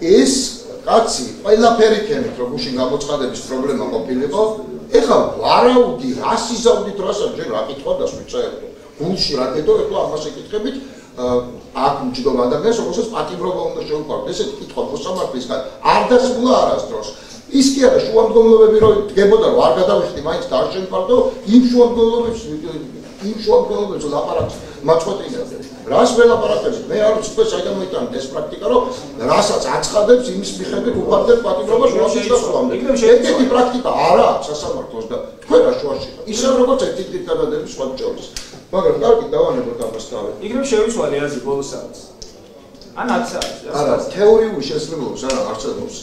ეს კაცი ყველაფერი ქენით, რომ გუშინ გამოცხადების პრობლემა ყოფილიყო, ეხლა ვარაუდი, რას იზავდით, რასაც ჯერ რა კითხვა დასვიწერდო. გულში რა კეთო, ეხლა ამას ეკითხებით, აქ მჯდომ ადამიანს, რომელსაც პატიმრობა უნდა შეუყვარდეთ. ესეთი კითხვა მოსამართლისგან არ დასმულა არასდროს. ის კი არა, შუამდგომლობები რომ დგებოდა, რომ არ გადავიხდი, მაინც დაარჩენფარდო, იმ შუამდგომლობებს ლაპარაკს მაწყვეტინებდა. რას ველაპარაკებთ? მე არ ვიცი, საიდან მოიტანეთ ეს პრაქტიკა, რომ რასაც აცხადებს, იმის მიხედვით უყარდეთ პატიმრობას, როდის დასვამდე. ეგეთი პრაქტიკა არა აქვს სასამართლოს და თქვენ რა შუაში ხართ. ისე როგორც ერთი დღით გადადების სხვა ჯორის. მაგრამ კარგი დავანებოთ ამას თავი. იქნებ შევიცვალე აზრი ბოლო საათს. ან 10 საათს. არა, თეორიული შესაძლებლობს არა არსებობს.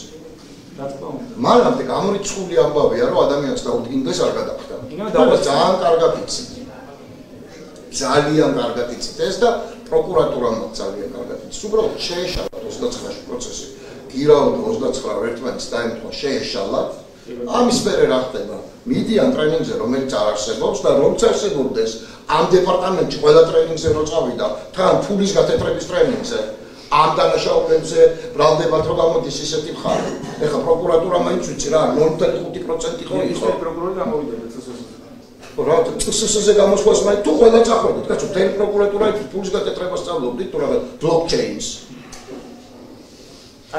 რა თქმა უნდა. მაგრამ გამორიცხული ამბავია, რომ ადამიანს დაუდგინდეს არ გადახდა. ძალიან კარგად იცით. ძალიან კარგად იცით ეს და პროკურატურამ ძალიან კარგად იცით. უბრალოდ შეეშალათ 29-ში პროცესი. გირაოდ 29 ერთმანეთს დაემთხვა შეეშალათ. ამის მერე რა ხდება? მიდიან ტრენინგზე, რომელიც არ არსებობს და რომ წესებობდეს ამ დეპარტამენტში ყველა ტრენინგზე რო წავიდა, თან ფულის გათეთრების ტრენინგზე, ამ დანაშაულებზე ბრალდებათ რომ გამოდის ისეთი მხარე. ეხლა პროკურატურა მაინც ვიცი რა, 0.5% იყო იყო პროკურორი გამოვიდა წესზე. რა წესზე გამოსვლას მაინც თუ ყველა წახვედით, კაცო, თელი პროკურატურა ის ფულის გათეთრებას სწავლობდით თუ რაღაც ბლოკჩეინს.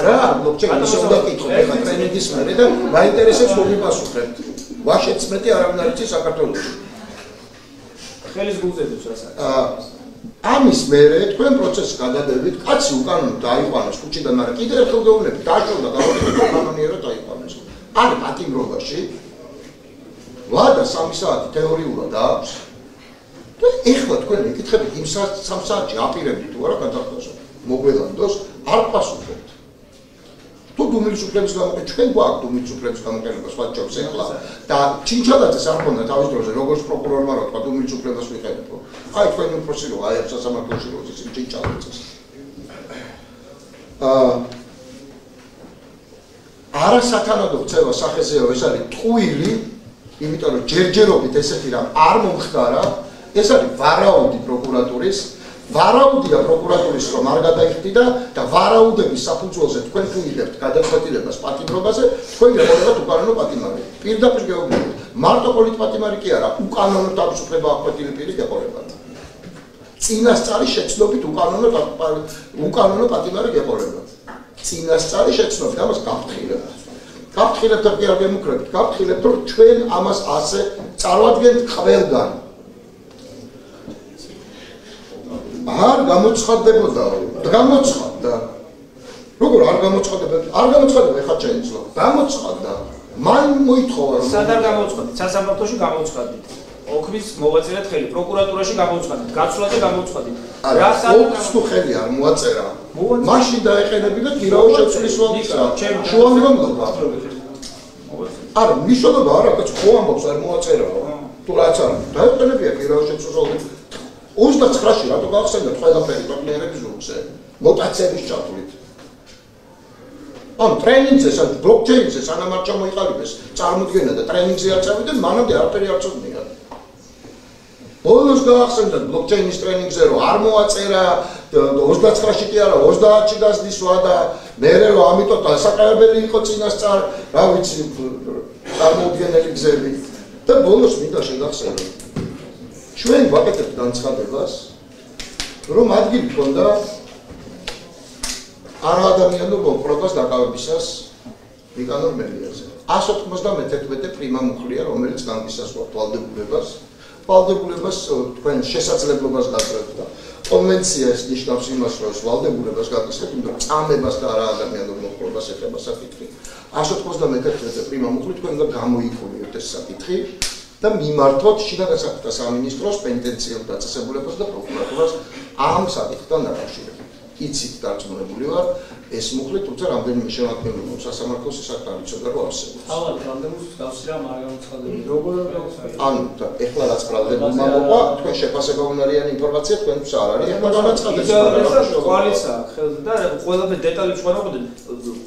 რა, ბლოკჩეინს უნდა კითხოთ ეხლა ტრენინგის მერე და მაინტერესებს რომ მიპასუხებთ. ვაშეც მეტი არავინ არ იცის საქართველოში. ხელის გულზედებს რასაც. ამის მერე თქვენ პროცესს გადადებით, კაცი უკანონოდ დაიყვანეს ქუჩიდან, მაგრამ კიდევ ერთხელ გეუბნებით, დაშოვდა გავაკეთოთ კანონიერად დაიყვანეს. არის პატიმრობაში. ვადა 3 საათი თეორიულად აქვს. და ეხლა თქვენ ეკითხებით იმ 3 საათში აპირებდით თუ არა გადახდასო. მოგველანდოს არ პასუხობთ. თუ დუმილის უფლების გამოყენება ჩვენ გვაქვს დუმილის უფლების გამოყენება სხვა ჯობს ეხლა და ჩინჩალაძეს არ ქონდა თავის დროზე როგორც პროკურორმა რა თქვა დუმილის უფლებას ვიყენებო. აი თქვენი უფროსი რო აი სასამართლოში რო ის ჩინჩალაძეს. არასათანადო ქცევა სახეზეო ეს არის ტყუილი, იმიტომ რომ ჯერჯერობით ესეთი რამ არ მომხდარა, ეს არის ვარაუდი პროკურატურის. ვარაუდია პროკურატურის რომ არ გადაიხდიდა და ვარაუდების საფუძველზე თქვენ თუ იღებთ გადაწყვეტილებას პატიმრობაზე, თქვენ გეყოლებათ უკანონო პატიმარი. პირდაპირ გეუბნებით, მარტო პოლიტპატიმარი კი არა, უკანონო თავისუფლება აქვეყნილი პირი გეყოლებათ. წინასწარი შეცდობით უკანონო პატიმარი გეყოლებათ. წინასწარი შეცდობით, ამას გავფრთხილებთ. გავფრთხილებთ და კი არ გემუქრებით, გავფრთხილებთ რომ ჩვენ ამას ასე წარვადგენთ ყველგან. არ გამოცხადდებოდა, გამოცხადდა. როგორ არ გამოცხადდება? არ გამოცხადდება, ეხლა შეეძლო. გამოცხადდა. მან მოითხოვა რომ სად არ გამოცხადეთ? სასამართლოში გამოცხადეთ. ოქმის მოვაწერეთ ხელი, პროკურატურაში გამოცხადეთ, გაცვლაზე გამოცხადეთ. რა საქმეს თუ ხელი არ მოაწერა? მაშინ დაეყენებინა გირაოს შეცვლის ვაუცა. შუამდგომლობა. არა, მნიშვნელობა არა, კაც ხო ამბობს არ მოაწერაო. თუ რაც არა, დაეყენებია გირაოს შეცვლის 29-ში რატო გავხსენებთ ყველაფერი პრობლემების ზურგზე? მუტაციების ჩათვლით. ამ ტრენინგზე, ბლოკჩეინზე სანამ არ ჩამოიყალიბეს წარმოდგენა და ტრენინგზე არ წავიდნენ, მანამდე არაფერი არ ცოდნიათ. ბოლოს გავახსენდათ ბლოკჩეინის ტრენინგზე რომ არ მოაწერა 29-ში კი არა 30-ში გასდის ვადა, მერე რომ ამიტომ დასაკავებელი იყო წინასწარ, რა ვიცი, წარმოუდგენელი გზები და ბოლოს მინდა შეგახსენოთ. ჩვენ ვაკეთებთ განცხადებას, რომ ადგილი ქონდა არაადამიანურ მოპყრობას დაკავებისას ნიკანორ მელიაზე. 191 პრიმა მუხლია, რომელიც განგისასვათ ვალდებულებას თქვენ შესაძლებლობას გაგრძელებთ და კონვენცია ეს ნიშნავს იმას, რომ ეს ვალდებულებას გაგრძელებთ, იმიტომ რომ წამებას და არაადამიანურ მოპყრობას ეხება საკითხი. 191 პრიმა მუხლი თქვენ უნდა გამოიკურიოთ ეს საკითხი და მიმართოთ შინაგან საქმეთა სამინისტროს პენტენციურ დაწესებულებას და პროკურატურას ამ საკითხთან დაკავშირებით. იცით დარწმუნებული ვარ, ეს მუხლი თუმცა რამდენიმე შემადგენლობა სასამართლოს საკითხი არ იცოდა რომ არსებობს. თავად რამდენიმე გავსი რა არ გამოცხადებული. როგორ გავსი? ანუ ეხლა რაც ბრალდებულმა მოყვა, თქვენ შეფასება უნარიანი ინფორმაცია თქვენთვის არ არის. ეხლა განაცხადეთ. კვალისა ხელზე და ყველაფერი დეტალებს ვანაყოდეთ.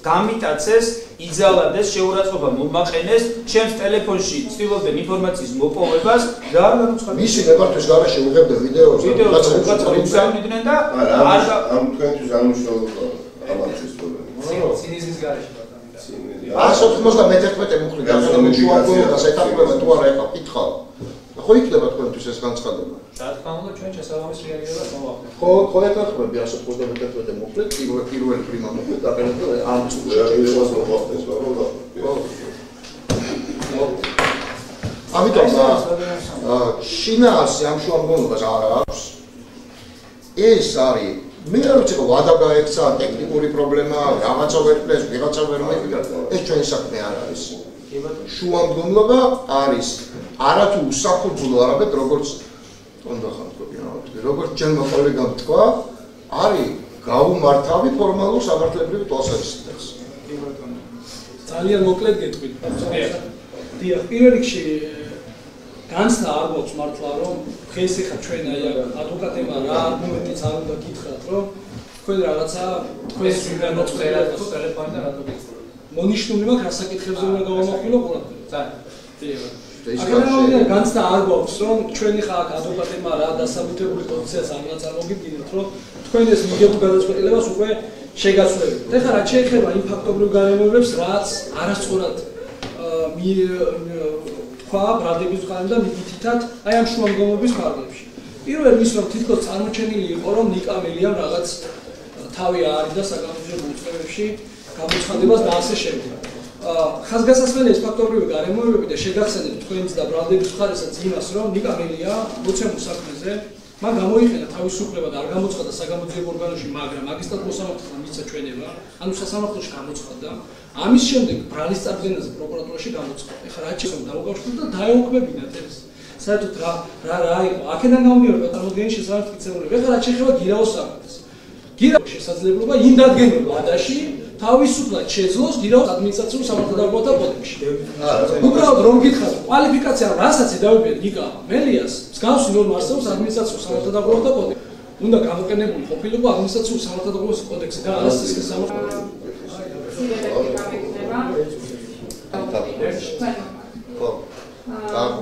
გამიტაცეს, იზალადეს, შეურაცხყოფა მომაყენეს, ჩემს ტელეფონში ცდილობდნენ ინფორმაციის მოპოვებას და არ გამოცხადეთ. მისი ნებართვის გარშე უღებდა ვიდეოს. ვიდეოს უგზავნიდნენ და არ ამ თქვენთვის არ მნიშვნელობა ამაცის პრობლემა. ცინიზმის გარშე ბატონო. 191 მუხლი განსხვავებული შუაგულობას ეთანხმება თუ არა ეხლა კითხავ. ხო იქნება თქვენთვის ეს განცხადება? რა თქმა უნდა ჩვენ შესაბამის რეაგირებას მოვახდენთ. ხო ეთანხმები 191 მუხლი პირველი პრიმა მუხლი დაყენებდა ამ წუთში. ამიტომ შინაარსი ამ შუაგულობას არ აქვს. ეს არის მე არ ვიცი რომ ვადა გაექცა ტექნიკური პრობლემა, რაღაცა ვერ პლეს, ვიღაცა ვერ მოიგდა. ეს ჩვენი საქმე არ არის. შუამდგომლობა არის არათუ უსაფუძვლო არამედ როგორც როგორც ჩემმა კოლეგამ თქვა, არის გაუმართავი ფორმალურ სამართლებრივ თვალსაზრისით. ძალიან მოკლედ გეტყვით. დიახ, პირველ რიგში განცდა არ გვაქვს მართლა რომ დღეს ახლა ჩვენ აი ადვოკატებმა რა არგუმენტიც არ უნდა გითხრათ რომ თქვენ რაღაცა თქვენს განაცხადეთ თუ ტელეფონიდან რატო გიწყობთ. მონიშნული მაქვს რა საკითხებზე უნდა გავამახვილო ყველაფერი. ძალიან. განცდა არ გვაქვს რომ ჩვენი ხა აქ ადვოკატებმა რა დასაბუთებული პოზიციას არ ნაწარმოიგინოთ რომ თქვენ ეს მიგებულ გადაწყვეტილებას უკვე შეგაცვლებით. ეხლა რა შეიძლება იმ ფაქტობრივ გარემოებებს რაც არასწორად თქვა ბრალდების ხარემ და მიგითითად აი ამ შუამდგომლობის ფარგლებში. პირველ ის რომ თითქოს წარმოჩენილი იყო რომ ნიკამელიამ რაღაც თავი არის და საგამოძიებო უწყებებში გამოცხადებას და ასე შემდეგ. ხაზგასასმელი ეს ფაქტობრივი გარემოებები და შეგახსენებთ თქვენს და ბრალდების ხარესაც იმას რომ ნიკამელია მოცემულ საქმეზე მან გამოიყენა თავისუფლება და არ გამოცხადა საგამოძიებო ორგანოში, მაგრამ მაგისტრატ მოსამართლემა მისცა ჩვენება, ანუ სასამართლოში გამოცხადა. ამის შემდეგ ბრალის წარდგენაზე პროკურატურაში გამოცხადა. ეხლა რა შეიძლება დავუკავშიროთ და დაეუქმებინათ ეს. საერთოდ რა იყო? აქედან გამომდინარე წარმოდგენის შესაბამისად. ეხლა რა შეიძლება გირაოს საკითხს. გირაოს შესაძლებლობა იმ დადგენილ ვადაში თავისუფლად შეძლოს გირაოს ადმინისტრაციულ სამართალდამცავთა კოდექსში. უბრალოდ რომ გითხრათ, კვალიფიკაცია რასაც დავიბერ ნიკა მელიას, მსგავსი ნორმა არსებობს ადმინისტრაციულ სამართალდამცავთა კოდექსში. უნდა გამოყენებული ყოფილიყო ადმინისტრაციულ სამართალდამცავთა კოდექსი და არასწორ სამართალდამცავთა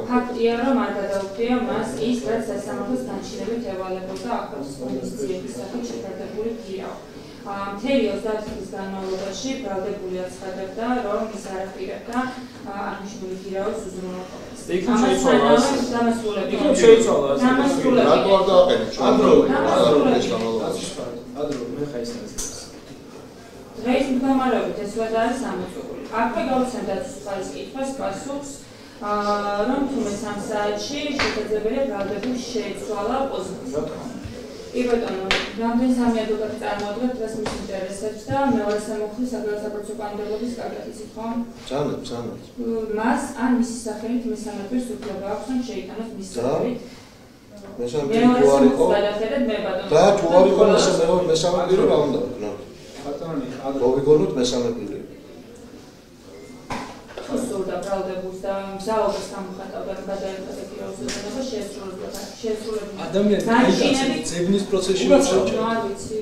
ფაქტია რომ არ გადაუხდია მას ის რაც სასამართლოს განშილებით ევალებოდა ახალ კომისიების სახით შეფარდებული გირაო. მთელი 30 წლის განმავლობაში ბრალდებული აცხადებდა რომ ის არ აპირებდა აღნიშნული გირაოს უზრუნველყოფას. იქ შეიცვალა. რატო არ დააყენეთ ჩვენ? დღეს მდგომარეობით ეს ვადა არის ამოწურული. აქვე გავცემ დაწესებულის კითხვას პასუხს რომ თუმცა 3 საათში შესაძლებელია ბრალდების შეცვალა პოზიცია. კი ბატონო, რამდენი სამი ადვოკატი წარმოადგენთ დღეს მის ინტერესებს და მეორე სამოხმი საგარეო კანონმდებლობის კარგად იცით ხო? ძალიან. მას ან მისი სახელით მესამე პირს უფლება აქვს რომ შეიტანოს მის სახელით. მესამე პირი თუ არ იყო და თუ არ იყო მესამე პირი რა უნდა ვქნათ? ბატონი, გავიგონოთ მესამე პირი. სურდა ბრალდების და მზაობას გამოხატავდა გადაერთდა პიროვნებასა შესრულებული ადამიანი ძებნის პროცესში არ ვიცი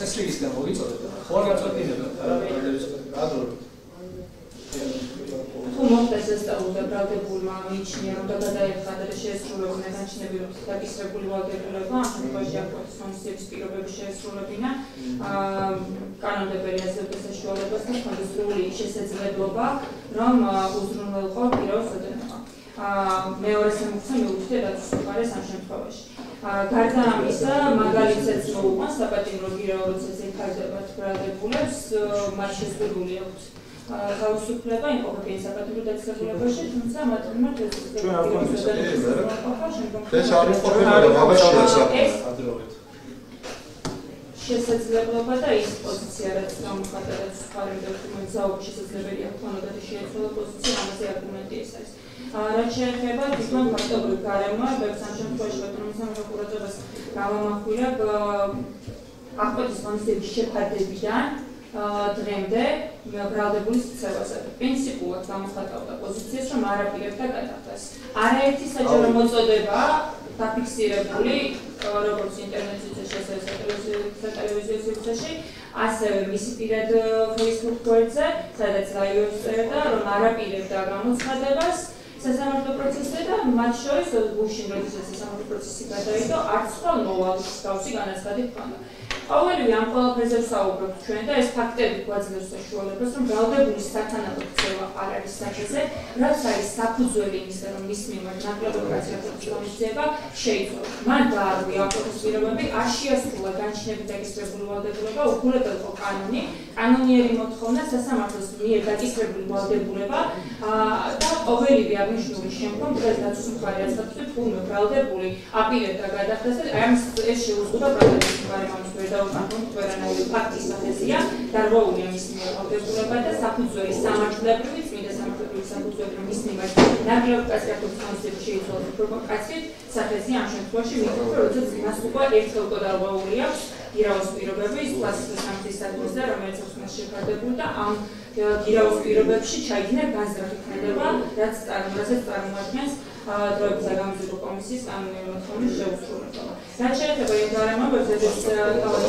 ეს ის გამოვიწოდეთ ხო არ გაწყვეტილებდა ადრო თუ მოხდეს ეს და ბრალდებულმა მიიჩნია რომ გადაერთდა და შესრულებული განჩინები რომ დაკისრებული ვალდებულება ამ შემთხვევაში აქვს კომისიის პირობების შესრულებინა კანონმდებელი ასევდა საშუალებას და კონსტრუქციული შესაძლებლობა რომ უზრუნველყო პიროს ოდენობა. მეორე სამოხმე მიუწვდეთ დაწესებულებას ამ შემთხვევაში. გარდა ამისა, მაგალითად მოუყვანს საპატიმრო გირაო, როდესაც ეხარჯებათ ბრალდებულებს, მათ შესაძლებელი აქვს თავისუფლება იმყოფებიან საპატიმრო დაწესებულებაში, თუმცა მათ მიმართ ეს არ იმყოფება და მაგას შეესაბამება. შესაძლებლობა და ის პოზიცია, რაც გამოხატა, რაც ხარებდა თუმცა საუბარი შესაძლებელია ქონოდათ შეეცვალა პოზიცია, ამაზე არგუმენტი ეს არის. რაც შეეხება თვითონ ფაქტობრივ გარემოებებს, ამ შემთხვევაში ბატონო პროკურატურას გამომახვილებ აღკვეთის ღონისძიების შეფარდებიდან დღემდე ბრალდებულის ქცევაზე. პრინციპულად გამოხატავდა პოზიციას, რომ არ აპირებდა გადახდას. არაერთი საჯარო მოწოდება დაფიქსირებული როგორც ინტერნეტის სატელევიზიო სივრცეში, ასევე მისი პირად Facebook გვერდზე, სადაც ლაივებს წერდა, რომ არ აპირებდა გამოცხადებას სასამართლო პროცესზე და მათ შორის გუშინ როდესაც სასამართლო პროცესი გადაიდო, არც სხვა მოვალის გავსი განაცხადი ჰქონდა. ყოველივე ამ ყველაფერზე ვსაუბრობთ ჩვენ და ეს ფაქტები გვაძლევს საშუალებას, რომ ბრალდებულის სათანადო ქცევა არ არის სახეზე, რაც არის საფუძველი იმისა, რომ მის მიმართ ნაკლებად კაცი ღონისძიება შეიცვალა. მან დაარღვია აპოქის პირობები, არ შეასრულა განჩინებით დაკისრებული ვალდებულება, უქურებელყო კანონი, კანონიერი მოთხოვნა სასამართლოს მიერ დაკისრებული ვალდებულება და ყოველივე აღნიშნული შემდგომ დღეს დაცვის მხარე აცხადებს, თურმე ბრალდებული აპირებდა გადახდას და ეს შეუძლება ბრალდებულის გარემოს ვერანაირი ფაქტის სახეზეა, დარღვეულია მის მიერ ვალდებულება და საფუძველი სამართლებრივი, წმინდა სამართლებრივი საფუძველი, რომ მის მიმართ ნაკლებად კაცი ღონისძიება შეიცვალა პროვოკაციით, სახეზეა ამ შემთხვევაში მითხრა, როდესაც მას უკვე ერთგულკო დარღვეული აქვს გირაოს პირობები, კლასის სამართლის საკითხს და რომელიც ახსნა შეფარდებული და ამ გირაოს პირობებში ჩაიდინა განზრახი ქმედება, რასაც წარმოადგენს დროების საგამოძიებო კომისიის კანონიერი მოთხოვნის შეუსრულებლობა. რაც შეეხება იმ გარემოებებს, სადაც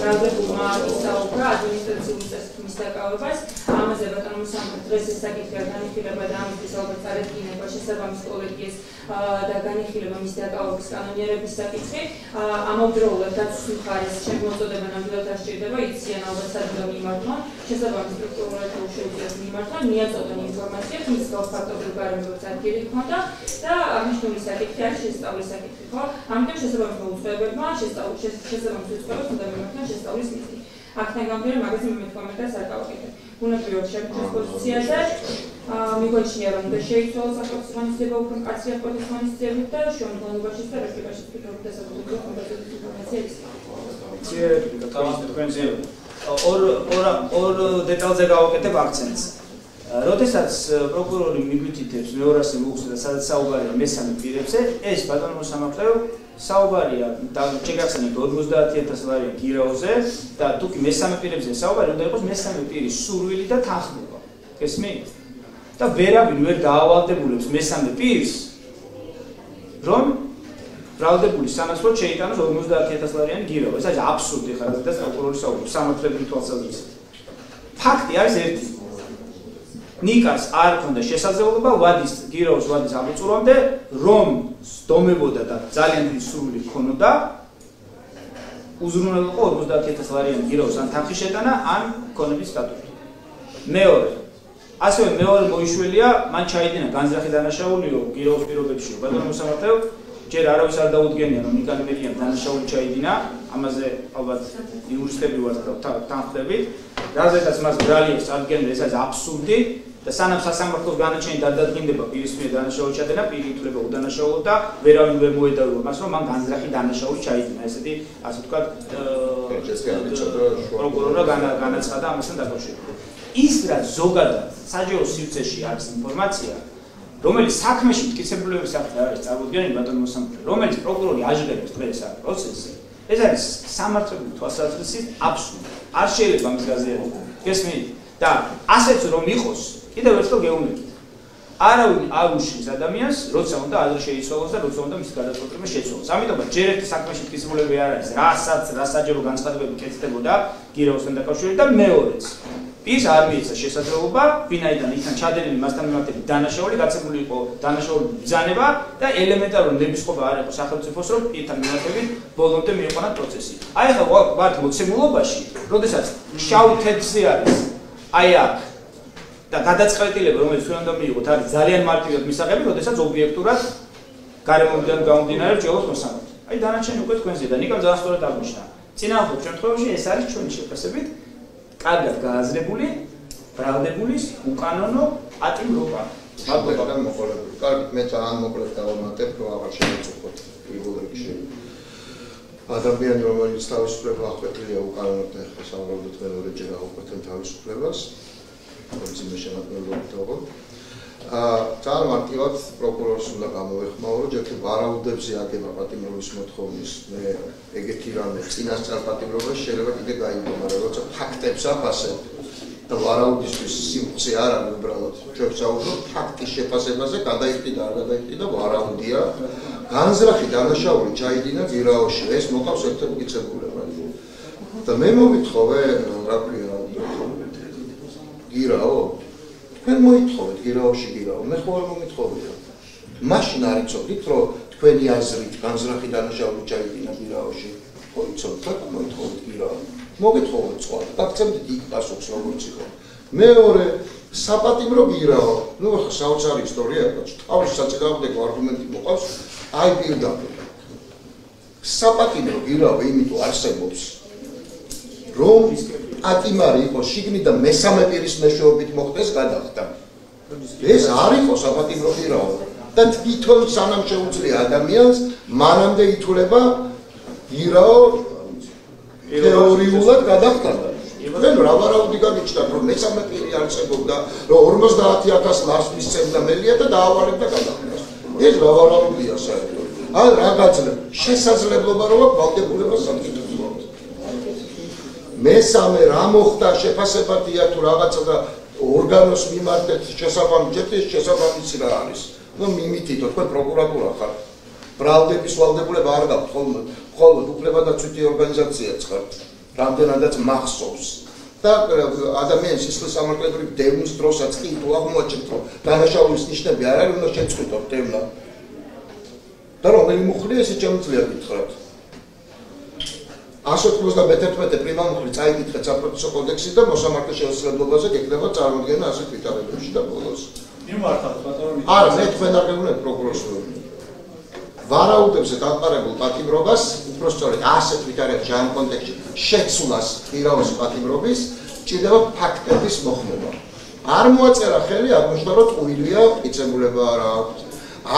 ბრალდებულმა ისაუბრა ადმინისტრაციული წესის დაკავებას, ამაზე ბატონო სამართლის დღეს ეს საკითხი განიხილება და ამის ალბათ წარედგინება შესაბამის კოლეგიის და განიხილება მის დაკავების კანონიერების საკითხი. ამავდროულად დაცვის მხარეს შემოწოდება ნამდვილად არ სჭირდება, იციან ალბათ სადღაც მიმართონ, შესაბამის პროკურატურა შეუძლიათ მიმართონ, მიაწოდონ ინფორმაციას, მის გავს ფაქტობრივ გარემოებებს ადგილი ჰქონდა და აღნიშნული საკითხი არის შესწავლის საკითხი, ხო? ამიტომ შესაბამის მოუწყებებმა შესწავლის უწყებას უნდა მიმართონ შესწავლის მიზნით. აქედან გამომდინარე, მაგაზე მე კომენტარს არ გავაკეთებ. უნებრივად შემდგომ პოზიციაზე მიგოჩნია, რომ უნდა შეიცვალოს აპოქის ღონისძიება უფრო მკაცრი აპოქის ღონისძიებით და შემდგომობაში და რეპრესიაში ფიქრობთ და საკუთრივ კომპეტენტური ინფორმაცია ის. ორ დეტალზე გავაკეთებ აქცენტს. როდესაც პროკურორი მიგვითითებს მეორასე მოუხსნა, სადაც საუბარია მესამე პირებზე, ეს ბატონო მოსამართლეო საუბარია და შეგახსენებთ 50000 ლარი გირაოზე და თუკი მესამე პირებზე საუბარი უნდა იყოს მესამე პირის სურვილი და თანხმობა. გესმით? და ვერავინ ვერ დაავალდებულებს მესამე პირს, რომ ბრალდებული სამართლოდ შეიტანოს 50000 ლარიანი გირაო. ეს არის აბსურდი ხარ და პროკურორი საუბრობს სამართლებრივი თვალსაზრისით. ფაქტი არის ერთი. ნიკას არ ქონდა შესაძლებლობა ვადის გირაოს ვადის ამოწურვამდე, რომ დომებოდა და ძალიან დიდი სურვილი ჰქონოდა უზრუნველყო 50000 ლარიანი გირაოს ან თანხის შეტანა ან ქონების სტატუსი. მეორე ასევე მეორე მოიშველია, მან ჩაიდინა განზრახი დანაშაულიო გირაოს პირობებში, ბატონო მოსამართლეო, ჯერ არავის არ დაუდგენია, რომ ნიკა მერიამ დანაშაული ჩაიდინა, ამაზე ალბათ იურისტები ვართ და თანხმდებით, რაზეც მას ბრალი აქვს ადგენდა, ეს არის აბსურდი და სანამ სასამართლოს განაჩენი დადადგინდება პირის მიერ დანაშაული ჩადენა, პირი ითვლება უდანაშაულო და ვერავინ ვერ მოედავება მას, რომ მან განზრახი დანაშაული ჩაიდინა. ესეთი, ასე ვთქვათ, პროკურორმა განაცხადა ამასთან დაკავშირებით. ის რაც ზოგადად საჯარო სივრცეში არის ინფორმაცია, რომელიც საქმეში მტკიცებულებების სახით არის წარმოდგენილი ბატონო მოსამართლე, რომელიც პროკურორი აჟღერებს დღეს ამ პროცესზე, ეს არის სამართლებრივი თვალსაზრისით აბსურდი. არ შეიძლება მის გაზიარება. გესმით? და ასეც რომ იყოს, კიდევ ერთხელ გეუბნებით. არავინ არ უშლის ადამიანს, როცა უნდა ადრე შეიცვალოს და როცა უნდა მის გადაწყვეტილება შეცვალოს. ამიტომაც ჯერ ერთი საქმეში მტკიცებულები არ არის, რა საჯარო განცხადებები კეთდებოდა გირაოსთან დაკავშირებით და მეორეც ის არ მიეცა შესაძლებლობა, ვინაიდან იქან ჩადენილი მასთან მიმართებით დანაშაული, გაცემული იყო დანაშაული ბრძანება და ელემენტარული ნებისყოფა არ იყო სახელმწიფოს, რომ პირთან მიმართებით ბოლომდე მიიყვანა პროცესი. აი ახლა ვართ მოცემულობაში, როდესაც შავი თეთრზე არის, აი აქ და გადაწყვეტილება, რომელიც ჩვენ უნდა მიიღოთ, არის ძალიან მარტივად მისაღები, როდესაც ობიექტურად გარემოდან გამომდინარე რჩეულობს მოსამართლე. აი დანარჩენი უკვე თქვენზეა და ნიკამ ძალიან სწორად აღნიშნა. წინააღმდეგ შემთხვევაში ეს არის ჩვენი შეფასებით კარგად გააზრებული, ბრალდებულის უკანონო პატიმრობა. მადლობა მოყოლებული. კარგი, მე ძალიან მოკლედ დავამატებ, რომ აღარ შევეცოხოთ რეგულარული შეფასება. ადამიანი, რომელიც თავისუფლება აღკვეთილია უკანონოდ და ახლა სავარაუდოდ მეორეჯერ აღკვეთენ თავისუფლებას, მძიმე შემადგენლობით თողო. ძალიან მარტივად პროკურორს უნდა გამოეხმაურო, ჯერ ვარაუდებზე აგება პატიმრობის მოთხოვნის, მე ეგეთი რამე წინასწარ პატიმრობას შეიძლება კიდე გაიგო, მაგრამ როცა ფაქტებს აფასებ და ვარაუდისთვის სიმწე არ არის უბრალოდ ჩვენ საუბრობთ ფაქტის შეფასებაზე, გადაიხდი და არ გადაიხდი და ვარაუდია. განზრახი დანაშაული ჩაიდინა გირაოში, ეს მოყავს ერთ-ერთ მტკიცებულებად. და მე მოგითხოვე, რა ქვია, გირაო თქვენ მოითხოვეთ გირაოში გირაო, მე ხო არ მომითხოვია. მაშინ არ იცოდით, რომ თქვენი აზრით განზრახი დანაშაული ჩაიდინა გირაოში, ხო იცოდით, რა მოითხოვეთ გირაო. მოგითხოვეთ სხვა, დაგცემთ იქ პასუხს როგორც იყო. მეორე საპატიმრო გირაო, ნუ ახლა საოცარი ისტორია, თავის საწინააღმდეგო არგუმენტი მოყავს, აი პირდაპირ. საპატიმრო გირაო იმიტომ არსებობს, რომ ატიმარი იყო შიგნიდან მესამე პირის მეშვეობით მოხდეს გადახდა. ეს არ იყო საპატიმრო გირაო და თვითონ სანამ შეუძლია ადამიანს მანამდე ითვლება გირაო თეორიულად გადახდა. თქვენ რა ვარაუდი გაგიჩნდათ, რომ მესამე პირი არსებობდა, რომ 50000 ლარს მისცემდა მელია და დაავალებდა გადახდას. ეს რა ვარაუდია საერთოდ? ან რა გაძლევ? შესაძლებლობა რომ აქვს ვალდებულებას საკითხებს. მესამე რა მოხდა შეფასებადია თუ რაღაცა და ორგანოს მიმართეთ შესაბამისად ეს შესაბამისი რა არის? ნუ მიმითითო თქვენ პროკურატურა ხარ. ბრალდების ვალდებულება არ გაქვთ მხოლოდ უფლებადაცვითი ორგანიზაციაც ხართ. რამდენადაც მახსოვს. და ადამიანის სისხლის სამართლებრივი დევნის დროსაც კი თუ აღმოაჩენთ რომ დანაშაულის ნიშნები არ არის, უნდა შეწყვიტოთ დევნა. და რომელი მუხლია ესე შემიძლია გითხრათ? 191 პრიმა მუხლი წაიკითხეთ საპროცესო კოდექსში და მოსამართლე შესაძლებლობაზე გეკრება წარმოდგენა ასეთ ვითარებებში და ბოლოს. მიმართავთ ბატონო. არა, მე თქვენ არ გეუბნებით პროკურორს. ვარაუდებზე დამყარებულ პატიმრობას, უпростоრედ ასეთ ვითარებაში ამ კონტექსტში შეცვლას პირავის პატიმრობის ჭირდება ფაქტების მოხმობა. არ მოაწერა ხელი აღმოჩნდა რომ ტყუილია მტკიცებულება არა აქვს.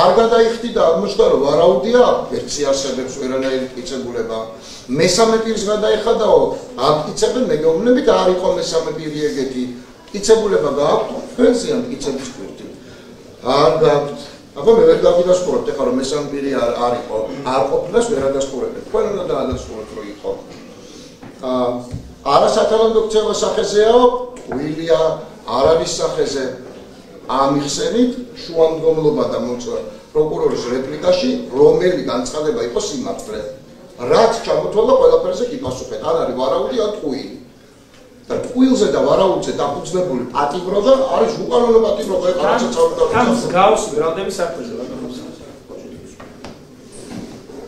არ გადაიხდი და აღმოჩნდა რომ ვარაუდია ვერცი არსებობს ვერანაირი მტკიცებულება. მესამე პირს გადაიხადაო, აკიცებენ მეგობრებით არ იყო მესამე პირი ეგეთი. მტკიცებულება გააქვთ, თქვენზეა მტკიცების გვერდი. არ გაქვთ. აბა მე ვერ გავიდასტურებთ, ეხლა რომ მესამე პირი არ იყო, არ ყოფნას ვერ ადასტურებთ. თქვენ უნდა დაადასტუროთ რომ იყო. არასათანადო ქცევა სახეზეაო, ტყუილია, არ არის სახეზე. ამიხსენით შუამდგომლობა და მოწვა პროკურორის რეპლიკაში, რომელი განცხადება იყო სიმართლე. რაც ჩამოთვალა ყველაფერზე გიპასუხეთ, ან არის ვარაუდი ან ტყუილი. და ტყუილზე და ვარაუდზე დაფუძნებული პატიმრობა არის უკანონო პატიმრობა, ეხლა რასაც ავდავთ. ამ მსგავს ბრალდების საფუძველი.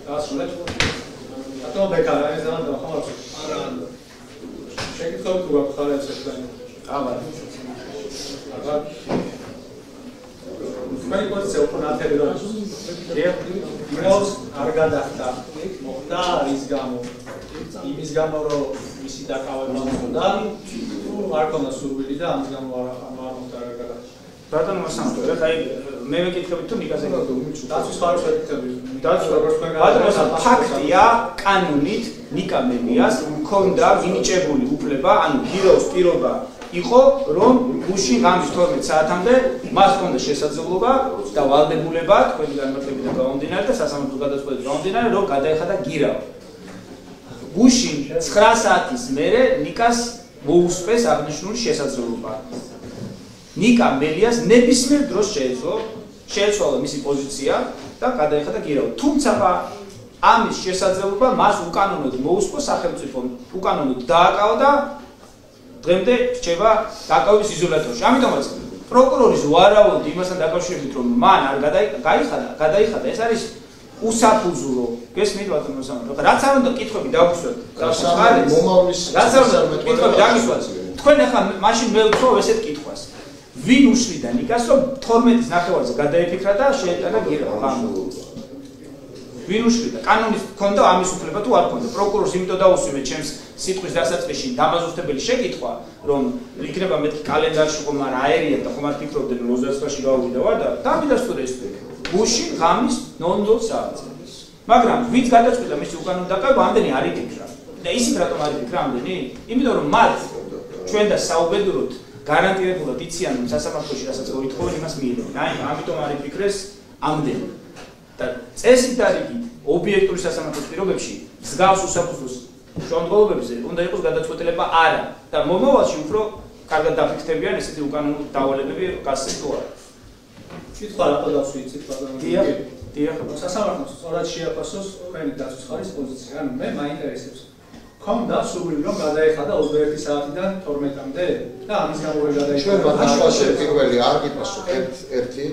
დასრულეთ. ბატონო ბეკარა ეს ძალიან დახმარება. არა. შეგიძლიათ თუ გაქვთ ხარეს ეს და აბა. აბა. მე პოზიცია უფრო ნათელი რა. გირაოს არ გადახდა. მოხდა არის გამო. იმის გამო რომ მისი დაკავება მოხდა, არ ქონდა სურვილი და ამის გამო არ მოხდა რა გადახდა. ბატონო მოსამართლე, ხაი მე ვეკითხებით თუ ნიკაზე დაცვის ხარეს ვეკითხებით. ბატონო ფაქტია, კანონით ნიკა მელიას მქონდა მინიჭებული უფლება, ანუ გირაოს პირობა იყო, რომ გუშინ ღამის 12 საათამდე მას ჰქონდა შესაძლებლობა და ვალდებულება თქვენი განმარტებიდან გამომდინარე და სასამართლო გადაწყვეტილებით გამომდინარე, რომ გადაეხადა გირაო. გუშინ 9 საათის მერე ნიკას მოუსწრეს აღნიშნული შესაძლებლობა. ნიკა მელიას ნებისმიერ დროს შეეცვალა მისი პოზიცია და გადაეხადა გირაო. თუმცა ამის შესაძლებლობა მას უკანონოდ მოუსწრო სახელმწიფომ, უკანონოდ დააკავა და დღემდე რჩება დაკავების იზოლატორში. ამიტომაც პროკურორის ვარაუდი იმასთან დაკავშირებით, რომ მან არ გადაიხადა, ეს არის უსაფუძვლო. გესმით ბატონო მოსამართლე? რაც არ უნდა კითხვები დავუსვათ. რაც არ უნდა კითხვები დაგისვათ. თქვენ ახლა მაშინ მე ვთხოვ ესეთ კითხვას. ვინ უშლიდა ნიკას, რომ 12-ის ნახევარზე გადაიფიქრა და შეეტანა გირაო? ვინ უშლიდა? კანონის ქონდა ამის უფლება თუ არ ქონდა? პროკურორს იმიტომ დაუსვიმე ჩემს სიტყვის დასაწყისში დამაზუსტებელი შეკითხვა, რომ იქნება მეთქი კალენდარში ხომ არ აერია და ხომ არ ფიქრობდნენ რომ 29-ში გავუვიდა და დამიდასტურე ეს გუშინ ღამის 00 საათზე. მაგრამ ვინც გადაწყვიტა მისი უკანონო დაკავება, ამდენი არ იფიქრა. და ისიც რატომ არ იფიქრა ამდენი? იმიტომ რომ მათ ჩვენ და საუბედუროთ გარანტირებულად იციან რომ სასამართლოში რასაც მოითხოვენ იმას მიიღებენ. აი, ამიტომ არ იფიქრეს ამდენი. და წესით და რიგით ობიექტური სასამართლოს პირობებში მსგავს უსაფრთხოს შემთხვევებში უნდა იყოს გადაწყვეტილება არა და მომავალში უფრო კარგად დაფიქრდებიან ესეთი უკანონო დავალებები გასცენ თუ არა. კითხვა რა დავსვიცით ბაზარში. დიახ, სასამართლოს სწორად შეაფასოს თქვენი დაცვის ხარის პოზიცია. ანუ მე მაინტერესებს. ქონდა სრული რომ გადაეხადა 21 საათიდან 12-მდე და ამის გამო ვერ გადაიხადა. ჩვენ მათაშუაში პირველი არ გიფასოთ ერთი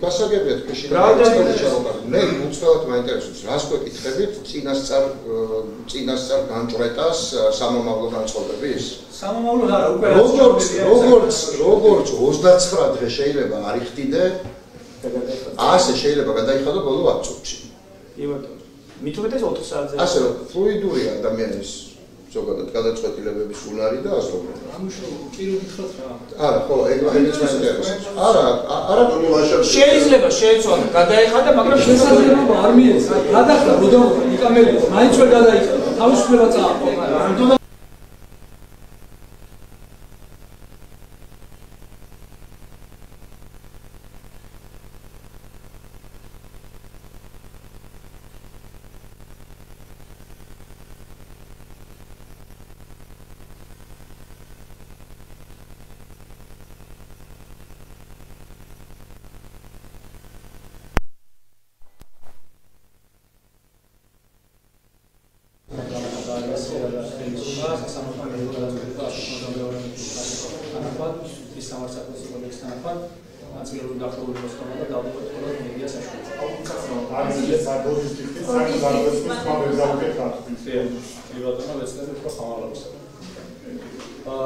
გასაგებია თქვენი შეფასება. მე უცხოად მაინტერესებს რას გვეკითხებით წინასწარ განჭრეტას სამომავლო განწყობების? სამომავლო არა, უკვე როგორც 29 დღე შეიძლება არ იხდიდე, ასე შეიძლება გადაიხადო ბოლო 10 წუთში. კი ბატონო. მით უმეტეს 4 საათზე. ასე რომ ფლუიდური ადამიანის ზოგადად გადაწყვეტილებების უნარი და აზროვნება. ამუშავო პირო გითხრათ რა. არა, ხო, ეგ მაინტერესებს. არა, შეიძლება შეეცვალა გადაეხადა, მაგრამ შესაძლებლობა არ მიეცა. გადახდა ბუდაობა იკამელია, მაინც ვერ გადაიხადა. თავისუფლება წააყო. ამიტომ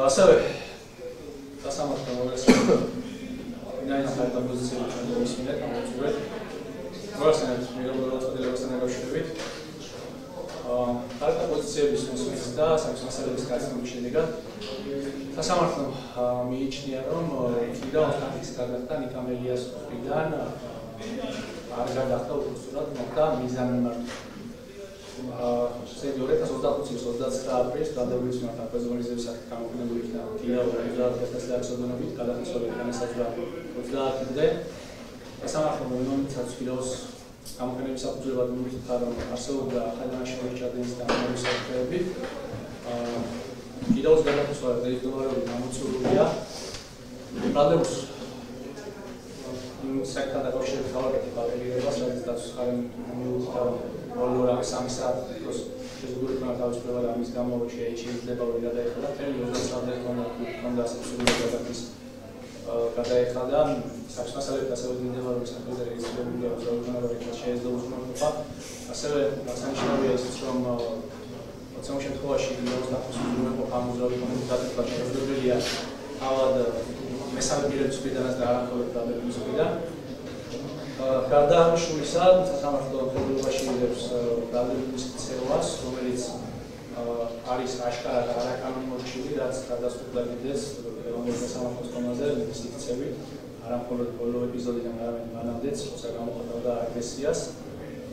ასევე სასამართლო ნაინახალთა პოზიციები ჩვენ მისმინეთ ამოწურეთ. როდესაც მიღებულებასთან დაკავშირებით ხალხთა პოზიციების მოსმის და საკითხების გაცნობის შედეგად სასამართლომ მიიჩნია, რომ იქიდან სტატის გადახდა ნიკამელიას მხრიდან არ გადახდა უბრალოდ მოხდა მიზანმიმართვა. 2025 აპრილს დადებულის მართა პერსონალიზების საკითხი გამოყენებული იქნა კირა ორგანიზაციის დაქსოდნობით გადახდილი განსაზღვრა 30-მდე. სასამართლო მონომიცაც კირაოს გამოყენების საფუძვლად მიიღება, რომ არსებობდა ახალგანაშენების ჩადენის და ამის საკითხები. კირაოს გადახდილი დაიწყებოდა გამოწვეულია. დადებულს საკითხთან დაკავშირებით გავაკეთე პატერიებას, რაც დაცვის ხარი მიუძღვნა ბოლო 3 საათი დროს შეგუება თავისუფლება და ამის გამო შეიძლება ვერ გადაეხადა თელი 20 საათი კონდა სასწავლებელი გადახდის გადაეხადა საფსასალეთ ასევე მინდება რომ საფუძველი რეგისტრირებულია უზრუნველყოფა შეიძლება უზრუნველყოფა ასევე აღსანიშნავია ისიც რომ მოცემულ შემთხვევაში უზრუნველყოფა ამოძრავი დატკბა შესაძლებელია ავად მესამე პირების მხრიდანაც და არამხოლოდ დაბერის მხრიდან. გარდა ამისა, სასამართლო ხელოვნებაში იღებს დაბერის ცევას, რომელიც არის აშკარად არაკანონმორჩილი, რაც გადასწყვეტა გიდეს ეროვნულ სასამართლოს დონეზე ინვესტიციებით, არამხოლოდ ბოლო ეპიზოდიდან არამედ მანამდეც, როცა გამოხატავდა აგრესიას.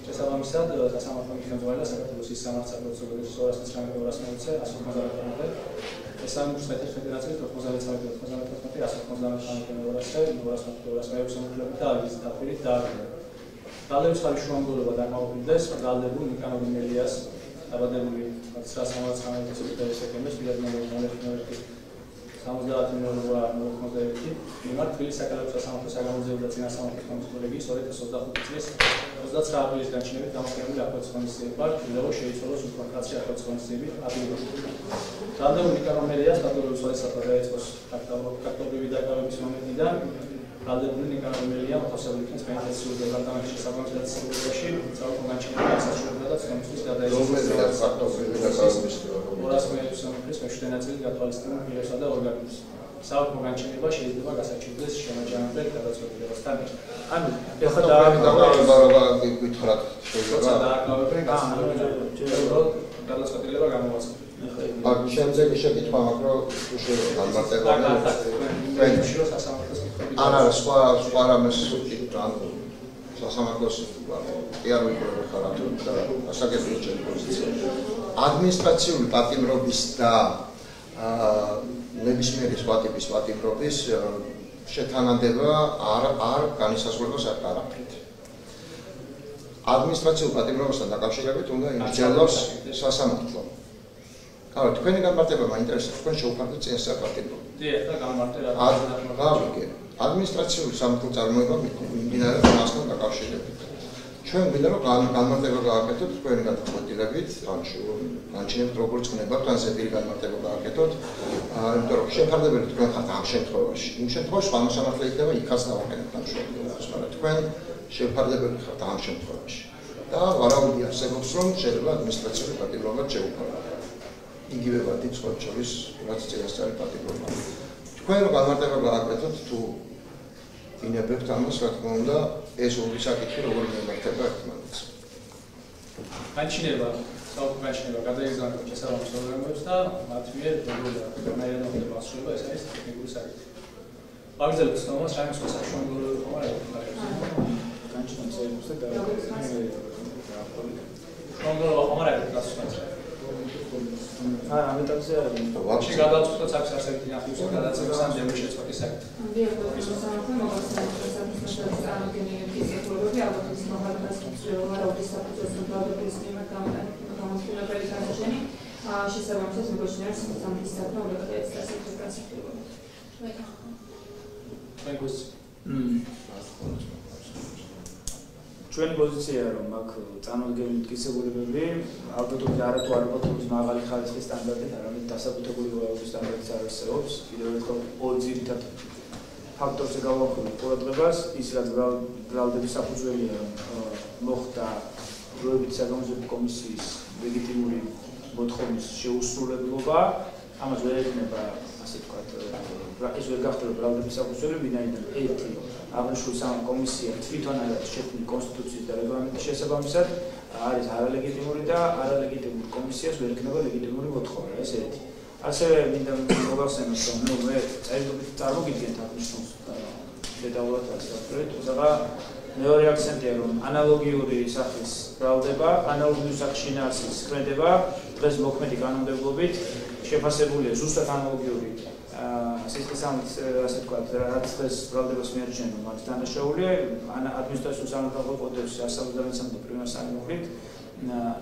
შესაბამისად, სასამართლო ხელმძღვანელს საქართველოს სამართლის საგარეო 219-220-190-მდე ესამუშავებს ფედერაციის 99-190-290-290-290 და აგის დაფერით დააგროვა. დალევის ხარის შუამდგომლობა დაკავებულდეს დაალდებულ ნიკანორ მელიას დაბადებული 1999 სექტემბერს მილადიანობის 70-99 მიმართ თბილისის საკალათბურთო სასამართლო საგამოძიებო და წინასამართლო კომისიის 2025 წლის 29 აპრილის განჩინებით გამოყენებული აპელაციის ღონისძიება კილაო შეიცვალოს უკრაინაში აპელაციის ღონისძიებით აპირებდა. დალდებულ ნიკანორ მელიას დატოვების შესაძლებლობა დაიწყოს ფაქტობრივი დაკავების მომენტიდან დალდებული ნიკანორ მელია მოთავსებული იქნეს პენიტენციურ დეპარტამენტის შესაბამისად სიუჟეტში საერთო განჩინება ასაშულებდა და ცნობისთვის გადაიწყოს ფაქტობრივი დაკავების 200 მეშვიდე ნაწილი გათვალისწინებულ პირებსა და ორგანიზმებს. საერთო განჩინება შეიძლება გასაჩივრდეს შემაჯამებელ გადაწყვეტილებასთან. ანუ ეხლა დააკავება გითხრათ შეიძლება დააკავებენ გადაწყვეტილება გამოვაცხადოთ. აქ შემდეგი შეკითხვა მაქვს, რომ შეიძლება განმარტება არა სხვა რამეს ანუ სასამართლოს კი არ ვიყურებ ხარ თუ ასაკეთებს ჩემი პოზიცია. ადმინისტრაციული პატიმრობის და ნებისმიერი სხვა ტიპის პატიმრობის შეთანადება არ განისაზღვრება არაფრით. ადმინისტრაციულ პატიმრობასთან დაკავშირებით უნდა იმსჯელოს სასამართლო. Kā თქვენი განმარტება მაინტერესებს, თქვენ შეუხარდეთ წინასწარ პატიმრობა. დიახ, და განმარტება. გავიგე. ადმინისტრაციული სამართლის წარმოება მიმდინარეობს მასთან დაკავშირებით. ჩვენ გვინდა რომ განმარტება გააკეთოთ თქვენი გადაწყვეტილებით, განჩინებთ როგორც ხნებათ, ან ზეპირი განმარტება გააკეთოთ, იმიტომ რომ შეფარდებელი თქვენ ხართ ამ შემთხვევაში. იმ შემთხვევაში სხვა მოსამართლე იქნება, იქაც დავაყენებთ ამ შემთხვევაში, მაგრამ თქვენ შეფარდებელი ხართ ამ შემთხვევაში. და ვარაუდი არსებობს, რომ შეიძლება ადმინისტრაციული პატიმრობა შეუქმნათ. იგივე ვარდით სხვა შორის, რაც წინასწარი პატიმრობა. თქვენ რომ განმარტება გააკეთოთ თუ ინებებთ ამას, რა თქმა უნდა, ეს ორი საკითხი როგორ მიმართება ერთმანეთს. განჩინება, საუბარშევა გადაიზარდა შესაბამის პროგრამებს და მათ მიერ როგორ ხდება ასრულება, ეს არის ტექნიკური საკითხი. აგრძელებთ თომას, რაიმე სხვა საშუალებები ხომ არა? განჩინებას ელოდება და კონტროლა ხომ არა გასვლა. ამ ეტაპზე ვაფშე გადაწყვეტა აქვს ასეთი ნახვის გადაცემას ან დემო შეწყვეტის საკითხი. ჩვენი პოზიციაა რომ აქ წარმოგდგენილი მტკიცებულებები ალბათობით არათუ არაფორმის მაღალი ხარისხის სტანდარტით, არამედ დასაბუთებული რეალობის სტანდარტით არსებობს. კიდევ ერთხელ ორი ძირითად ფაქტორზე გავავხილოთ ყურადღებას, ის რაც ბრალდების საფუძველია მოხდა დროებით საგამოძიებო კომისიის ლეგიტიმური მოთხოვნის შეუსრულებლობა, ამას ვერ ექნება ასე ვთქვათ, ეს ვერ გახდება ბრალდების საფუძველი, ვინაიდან ერთი აღნიშნული კომისია თვითონ არის შექმნილი კონსტიტუციის და რეგლამენტის შესაბამისად არის არალეგიტიმური და არალეგიტიმურ კომისიას ვერ ექნება ლეგიტიმური მოთხოვნა, ეს ერთი. ასევე მინდა მოგახსენოთ, რომ მე წერილობით წარმოგიდგენთ აღნიშნულ დეტალურად ასწავლეთ, თუმცა მეორე აქცენტია, რომ ანალოგიური სახის ბრალდება, ანალოგიური სახის შინაარსის ხრედება დღეს მოქმედი კანონმდებლობით შეფასებულია ზუსტად ანალოგიური სისტემის ასე ვთქვათ, რაც დღეს ბრალდებას მიარჩენს, მათ დანაშაულია ადმინისტრაციული სამართალო კოდექსის 173 პრიმას სამუხლით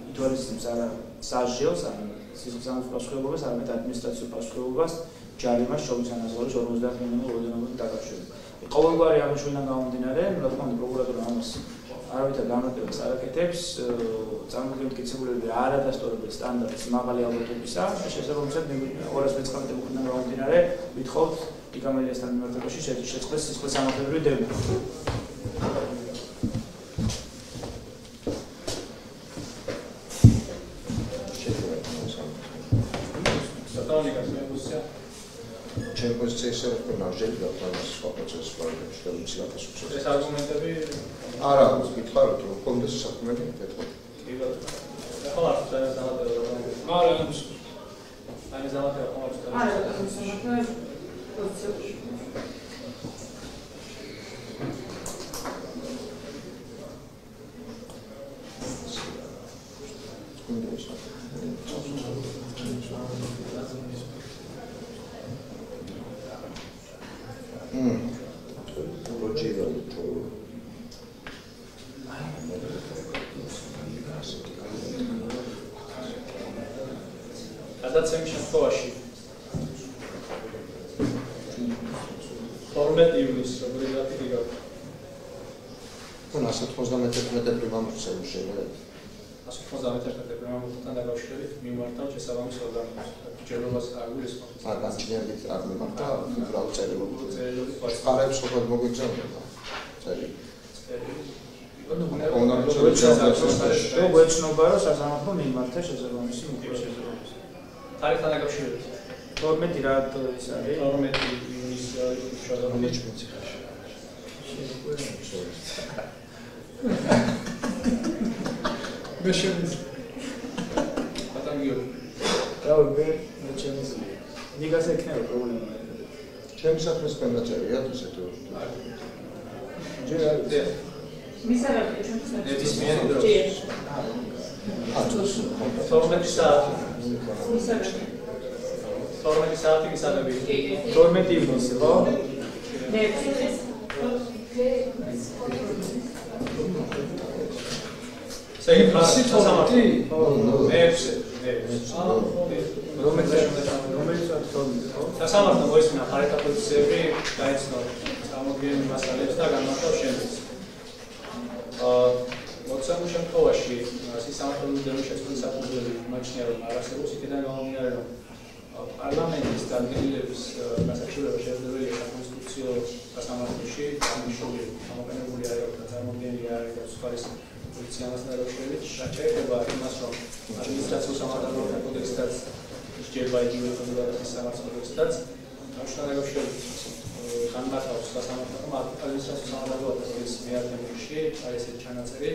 ითვალისწინებს არა სასჯელს, ან სისტემის პასუხისმგებლობას, არამედ ადმინისტრაციულ პასუხისმგებლობას ჯარიმას შობის ანაზღაურის 50 მილიონი ოდენობით დაკავშირებით. ყოველგვარი აღნიშნულიდან გამომდინარე, რა თქმა უნდა, პროკურატურა ამას არავითარ განმარტებას არ აკეთებს, წარმოგდგენილი მტკიცებულებები არ ადასტურებენ სტანდარტის მაღალი ალბათობისა, შესაბამისად 219 მუხლიდან გამომდინარე, ვითხოვთ იკამელიასთან მიმართებაში შეწყდეს სისხლის სამართლებრივი დევნა. ჩემი პოზიცია ისაა, რომ ნაჟელი დავთვალეს სხვა პროცესის პრობლემებში და ვიცი გაფასუხოს. ეს არგუმენტები არა, გითხარით, რომ კონდეს საქმეები მეთქო. კი ბატონო. ახლა არ შეიძლება დავადერო. არა, აი ზავადერო ხომ არ შეიძლება. არა, სამართლე პოზიცია. გადაცემის შემთხვევაში 12 ივლისს როგორი გრაფიკი გაქვს? 191 პრიმამურს შეიძლება. 191 პრიმამურთან დაკავშირებით მიმართავ შესაბამის ორგანოებს. ჯერობას აგულის ხო? განჩინებით არ მიმართა, უბრალოდ წერილობით. ხარებს ხოთ მოგვიგზავნება. წერილი. რომ ვეცნობა, რომ სასამართლო მიმართა შესაბამისი მუხლების. თარიღთან დაკავშირებით 12 რად ის არის 12 ივნისს შეგამოჩვენეთ მე შემიძლია ბატონიო დავე მე შემიძლია ნიგას ეკნება პრობლემა ჩემს საქმეს განაწერია ესე თუ ჯერ არის მისაღებია ჩვენთვის ნებისმიერ დროს. კი. 12 საათი. მისაღებია. 12 საათი მისაღებია. კი. 12 ივნისი, ხო? მე შეიძლება სასამართლო. რომელიც არის 12, ხო? სასამართლო მოისმინა ხარიტა პოზიციები, გაიცნო წარმოდგენილ მასალებს და განმარტავს შემდგომს. მოცემულ შემთხვევაში სასამართლოს დემოშეცვლის საფუძველი იმაჩნია, რომ არ არსებობს იქიდან გამომდინარე, რომ პარლამენტის დადგენილების გასაჩივრება შესაძლებელია საკონსტიტუციო სასამართლოში, ამიშული გამოყენებული არის და წარმოდგენილი არის და სხვაის პოლიციასთან დაკავშირებით, შეეხება იმას, რომ ადმინისტრაციულ სამართალოთა კოდექსსაც სჯერბა იგივე ხონდადის სამართალოდესაც, ამასთან დაკავშირებით განმარტავს სასამართლო, რომ ადმინისტრაციულ სამართალოთა კოდექსის მეათემში არის ესეთი ჩანაწერი,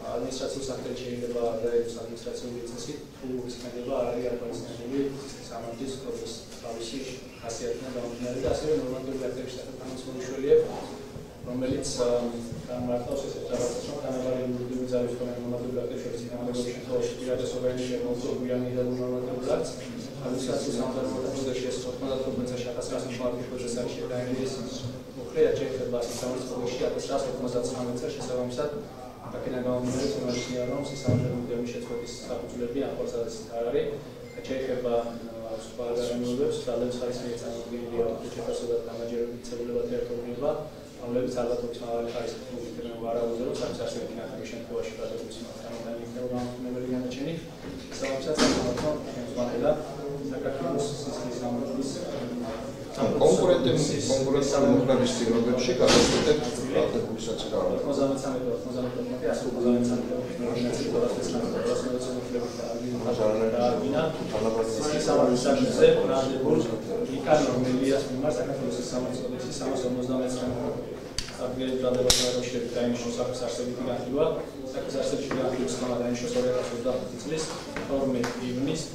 ადმინისტრაციულ საფრთხე შეიძლება დაეწოს ადმინისტრაციული წესი, თუ ის ხდება არის აკვალიფიცირებული სამართლის კოდექსის თავისი ხასიათიდან გამომდინარე და ასევე ნორმატიული აქტების თანამშრომლობაშია, რომელიც განმარტავს ესეთ რაღაცას, რომ თანაბარი იურიდიული ძალის მქონე ნორმატიული აქტების შორის თანამედროვე შემთხვევაში პირადის ორგანიზმის მოძღვიანი და ნორმატიული აქტს ადმინისტრაციულ სამართალოთა კოდექსში 95 წელს 1999 წელს შედარების მოხდა შეიძლება სამართლის კოდექსში 1999 წელს შესაბამისად აქედან გამომდინარე იმაშია რომ სასამართლოს შეწყვეტის საფუძვლები ახალსადაც არ არის შეიძლება სხვა განმეორებს ძალებს ხარისხი წარმოდგენილია შეფასებად გამაჯერებით ცებულებად ერთობლივება რომლებიც ალბათ უცნაური ხარისხით მოგიწევენ ვარაუდზე რომ სამს არსებითი ნახების შემთხვევაში გადაგვის მათგანიდან იქნება გამომდინებელი განაჩენი შესაბამისად სასამართლო შემოგვანელა საქართველოს სისხლის სამართლის კონკურენტების პირობებში გადაწყვეტეთ ბრალდებული საცეკვაო. 12 ივნისს